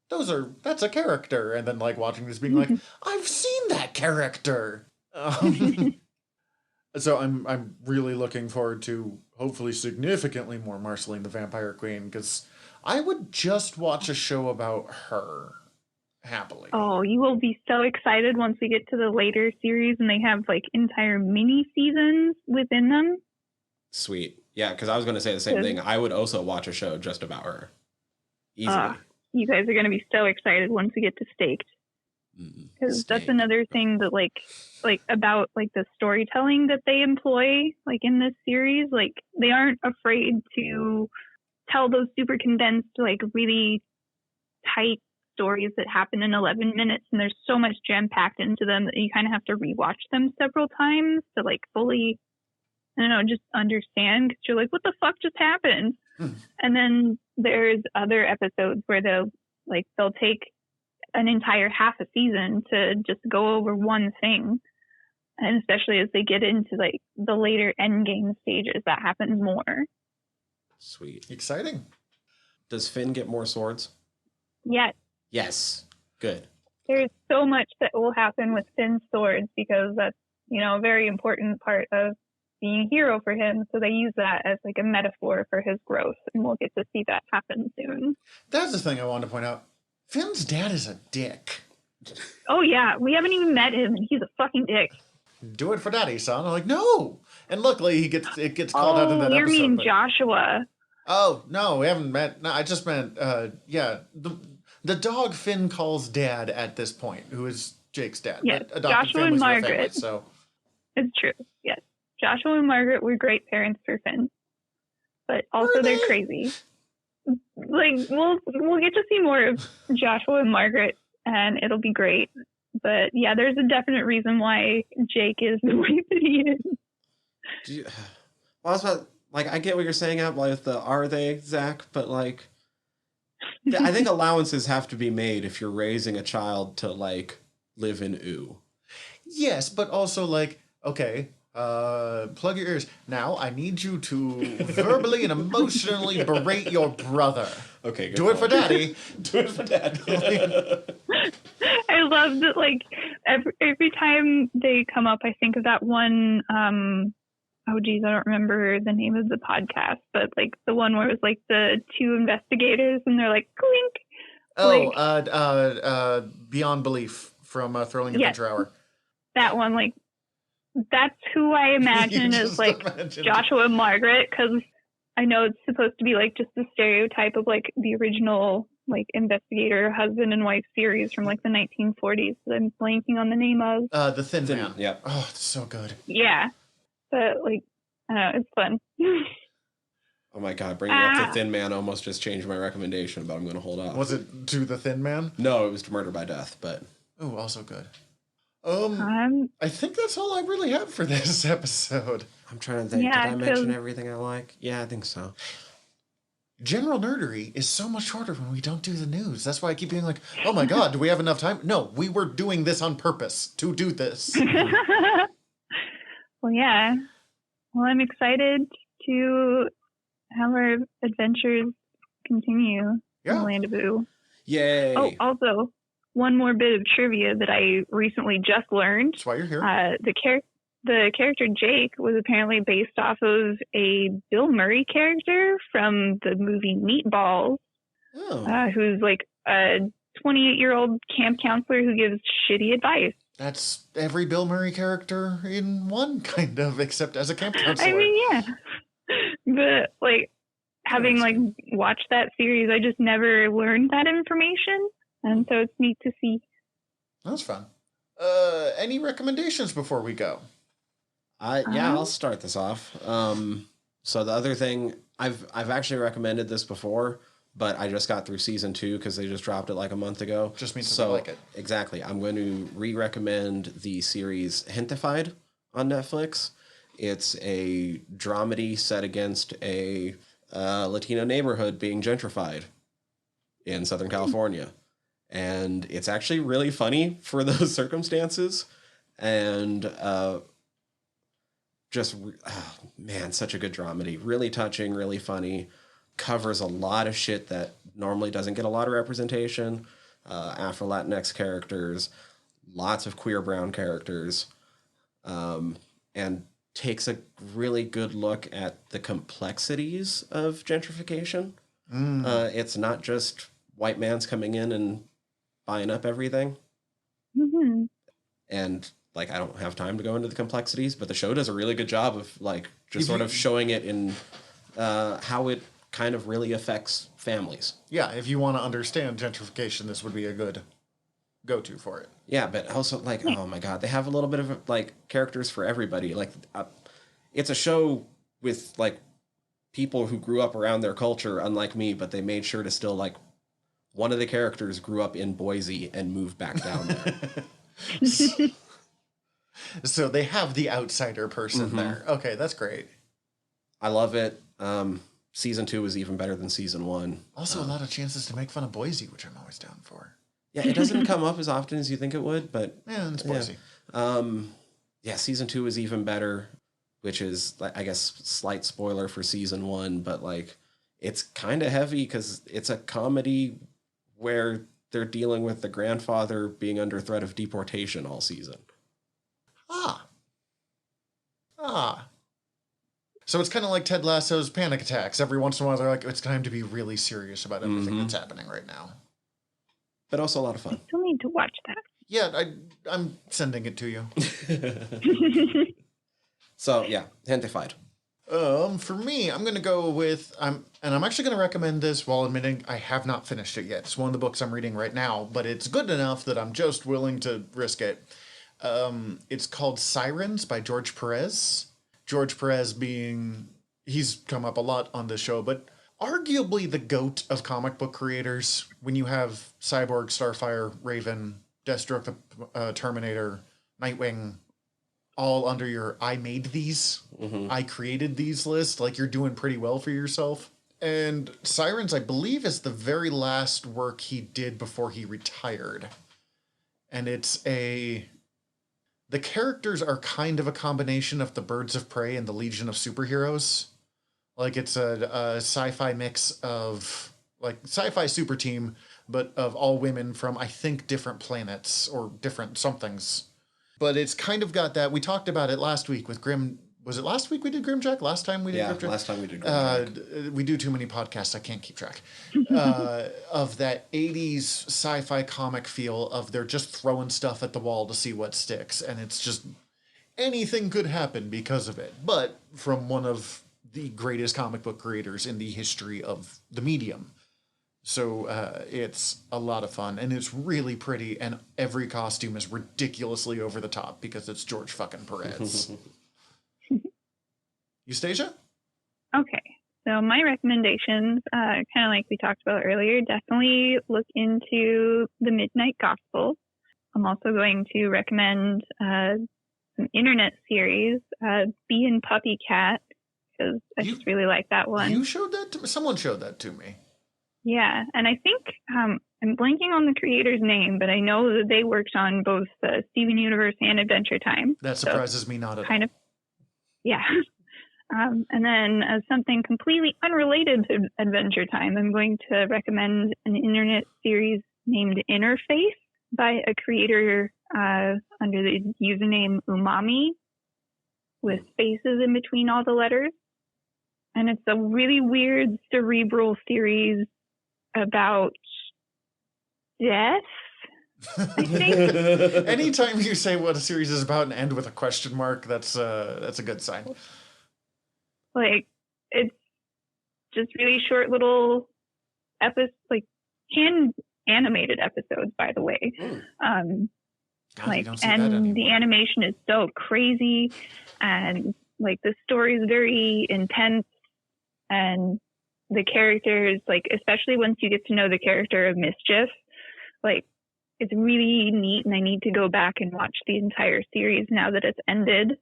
that's a character. And then, like, watching this being like, I've seen that character. So I'm really looking forward to hopefully significantly more Marceline the Vampire Queen, because I would just watch a show about her happily. Oh, you will be so excited once we get to the later series and they have like entire mini seasons within them. Sweet. Yeah, because I was going to say the same thing. I would also watch a show just about her. Easily. You guys are going to be so excited once we get to Staked. Because that's another thing that like about like the storytelling that they employ like in this series. Like, they aren't afraid to tell those super condensed, like really tight stories that happen in 11 minutes, and there's so much jam packed into them that you kind of have to rewatch them several times to like fully, I don't know, just understand, because you're like, what the fuck just happened? And then there's other episodes where they'll take an entire half a season to just go over one thing, and especially as they get into like the later end game stages, that happens more. Sweet. Exciting. Does Finn get more swords? Yes. Good. There's so much that will happen with Finn's swords, because that's, a very important part of being a hero for him. So they use that as like a metaphor for his growth, and we'll get to see that happen soon. That's the thing I wanted to point out. Finn's dad is a dick. Oh yeah, we haven't even met him, and he's a fucking dick. Do it for daddy, son. I'm like, no. And luckily it gets called out in that you're episode. meaning but... Joshua. Oh, no, we haven't met. No, I just meant, the dog Finn calls dad at this point, who is Jake's dad. Yes, But adopted Joshua families and are a Margaret. family, so. It's true, yes. Joshua and Margaret were great parents for Finn. But also they're crazy. Like, we'll get to see more of Joshua and Margaret, and it'll be great. But yeah, there's a definite reason why Jake is the way that he is. Well, I was about, like, I get what you're saying out with the are they, Zach, but like, I think allowances have to be made if you're raising a child to like live in ooh. Yes, but also like, okay, plug your ears. Now I need you to verbally and emotionally berate your brother. Okay, good Do it for daddy. Do it for daddy. I love that, like, every time they come up, I think of that one, oh geez, I don't remember the name of the podcast, but like the one where it was like the 2 investigators and they're like, clink. Oh, Beyond Belief from Thrilling Adventure Hour. That one, like, that's who I imagine as like Joshua and Margaret, because I know it's supposed to be like just the stereotype of like the original like investigator husband and wife series from like the 1940s that I'm blanking on the name of. The Thin Man. Yeah. Oh, it's so good. Yeah. But like, I don't know, it's fun. Oh my god, bringing up the Thin Man almost just changed my recommendation, but I'm going to hold off. Was it to the Thin Man? No, it was to Murder by Death, but... Oh, also good. I think that's all I really have for this episode. I'm trying to think. Yeah, did I mention everything I like? Yeah, I think so. General nerdery is so much shorter when we don't do the news. That's why I keep being like, oh my god, do we have enough time? No, we were doing this on purpose to do this. Well, yeah. Well, I'm excited to have our adventures continue in the Land of Ooh. Yay! Oh, also, one more bit of trivia that I recently just learned. That's why you're here. The character Jake was apparently based off of a Bill Murray character from the movie Meatballs, who's like a 28-year-old camp counselor who gives shitty advice. That's every Bill Murray character in one, kind of, except as a camp counselor. I mean, yeah. But, like, having like watched that series, I just never learned that information, and so it's neat to see. That's fun. Any recommendations before we go? I'll start this off. So the other thing, I've actually recommended this before, but I just got through season 2 because they just dropped it like a month ago. Just means I like it. Exactly. I'm going to re-recommend the series Hentified on Netflix. It's a dramedy set against a Latino neighborhood being gentrified in Southern California. And it's actually really funny for those circumstances. And such a good dramedy. Really touching, really funny. Covers a lot of shit that normally doesn't get a lot of representation. Afro-Latinx characters, lots of queer brown characters, and takes a really good look at the complexities of gentrification. It's not just white man's coming in and buying up everything. Mm-hmm. And like, I don't have time to go into the complexities, but the show does a really good job of like just sort of showing it in how it kind of really affects families. Yeah, if you want to understand gentrification, this would be a good go-to for it. Yeah, but also like, oh my god, they have a little bit of like characters for everybody. Like, it's a show with like people who grew up around their culture, unlike me, but they made sure to still like, one of the characters grew up in Boise and moved back down there. So they have the outsider person there. Okay, that's great. I love it. Season 2 is even better than season 1. Also, a lot of chances to make fun of Boise, which I'm always down for. Yeah, it doesn't come up as often as you think it would, but yeah, it's Boise. Season 2 is even better, which is, I guess, slight spoiler for season 1, but like, it's kind of heavy because it's a comedy where they're dealing with the grandfather being under threat of deportation all season. So it's kind of like Ted Lasso's Panic Attacks. Every once in a while, they're like, it's time to be really serious about everything that's happening right now. But also a lot of fun. I still need to watch that. Yeah, I'm sending it to you. So, yeah, Hentified. For me, I'm going to go with... I'm actually going to recommend this while admitting I have not finished it yet. It's one of the books I'm reading right now, but it's good enough that I'm just willing to risk it. It's called Sirens by George Perez. George Perez being... He's come up a lot on this show, but arguably the GOAT of comic book creators. When you have Cyborg, Starfire, Raven, Deathstroke, the Terminator, Nightwing... all under your I made these, I created these list, like you're doing pretty well for yourself. And Sirens, I believe, is the very last work he did before he retired. And the characters are kind of a combination of the Birds of Prey and the Legion of Superheroes. Like it's a sci-fi mix of like sci-fi super team, but of all women from, I think, different planets or different somethings. But it's kind of got that. We talked about it last week with Grim. Was it last week we did Grimjack? Last time we did Grimjack? Last time we did Grimjack. We do too many podcasts. I can't keep track. Of that 80s sci-fi comic feel of they're just throwing stuff at the wall to see what sticks. And it's just anything could happen because of it. But from one of the greatest comic book creators in the history of the medium. So it's a lot of fun, and it's really pretty, and every costume is ridiculously over the top because it's George fucking Perez. Eustacia? Okay, so my recommendations, kind of like we talked about earlier, definitely look into the Midnight Gospel. I'm also going to recommend some internet series, Bee and Puppy Cat, because I just really like that one. You showed that to me? Someone showed that to me. Yeah, and I think I'm blanking on the creator's name, but I know that they worked on both Steven Universe and Adventure Time. That surprises me not at all. Kind of, yeah. And then as something completely unrelated to Adventure Time, I'm going to recommend an internet series named Interface by a creator under the username Umami with spaces in between all the letters. And it's a really weird cerebral series about death, I think. Anytime you say what a series is about and end with a question mark, that's a good sign. Like, it's just really short little episodes, hand animated episodes, by the way. God, you don't see and that anymore. the animation is so crazy, and the story is very intense, and the characters, especially once you get to know the character of Mischief, it's really neat, and I need to go back and watch the entire series now that it's ended.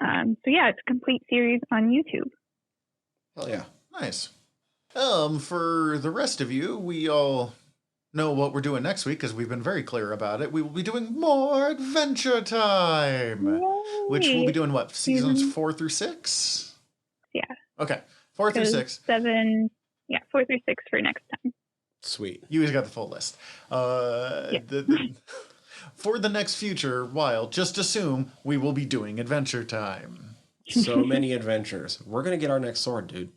So yeah, it's a complete series on YouTube. Hell yeah. Nice. For the rest of you, we all know what we're doing next week because we've been very clear about it. We will be doing more Adventure Time, which we'll be doing what, seasons 4 through 6? Yeah. Okay, 4 through 6. 7. Yeah, 4 through 6 for next time. Sweet. You guys got the full list. For the next future while, just assume we will be doing Adventure Time. So many adventures. We're going to get our next sword, dude.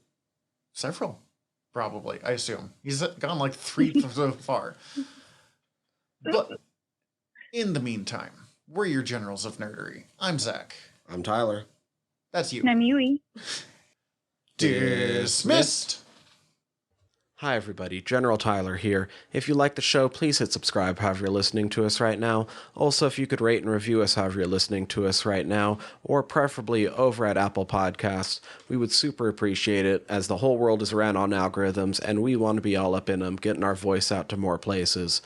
Several, probably, I assume. He's gone 3 so far. But in the meantime, we're your generals of nerdery. I'm Zach. I'm Tyler. That's you. And I'm Yui. Dismissed. Hi everybody, General Tyler here. If you like the show, please hit subscribe however you're listening to us right now. Also, if you could rate and review us however you're listening to us right now, or preferably over at Apple Podcasts, we would super appreciate it, as the whole world is ran on algorithms, and we want to be all up in them, getting our voice out to more places.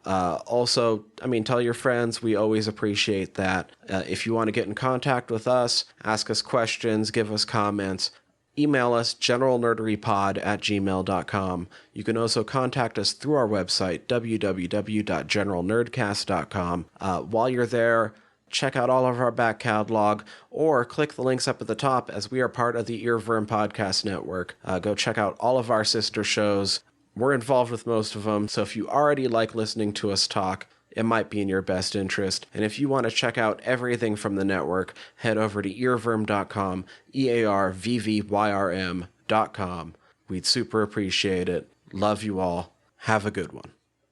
Also, tell your friends. We always appreciate that. If you want to get in contact with us, ask us questions, give us comments, email us generalnerderypod@gmail.com. You can also contact us through our website, www.generalnerdcast.com. While you're there, check out all of our back catalog, or click the links up at the top, as we are part of the Earworm Podcast Network. Go check out all of our sister shows. We're involved with most of them, so if you already like listening to us talk, it might be in your best interest. And if you want to check out everything from the network, head over to earworm.com, EARVVYRM.com. We'd super appreciate it. Love you all. Have a good one.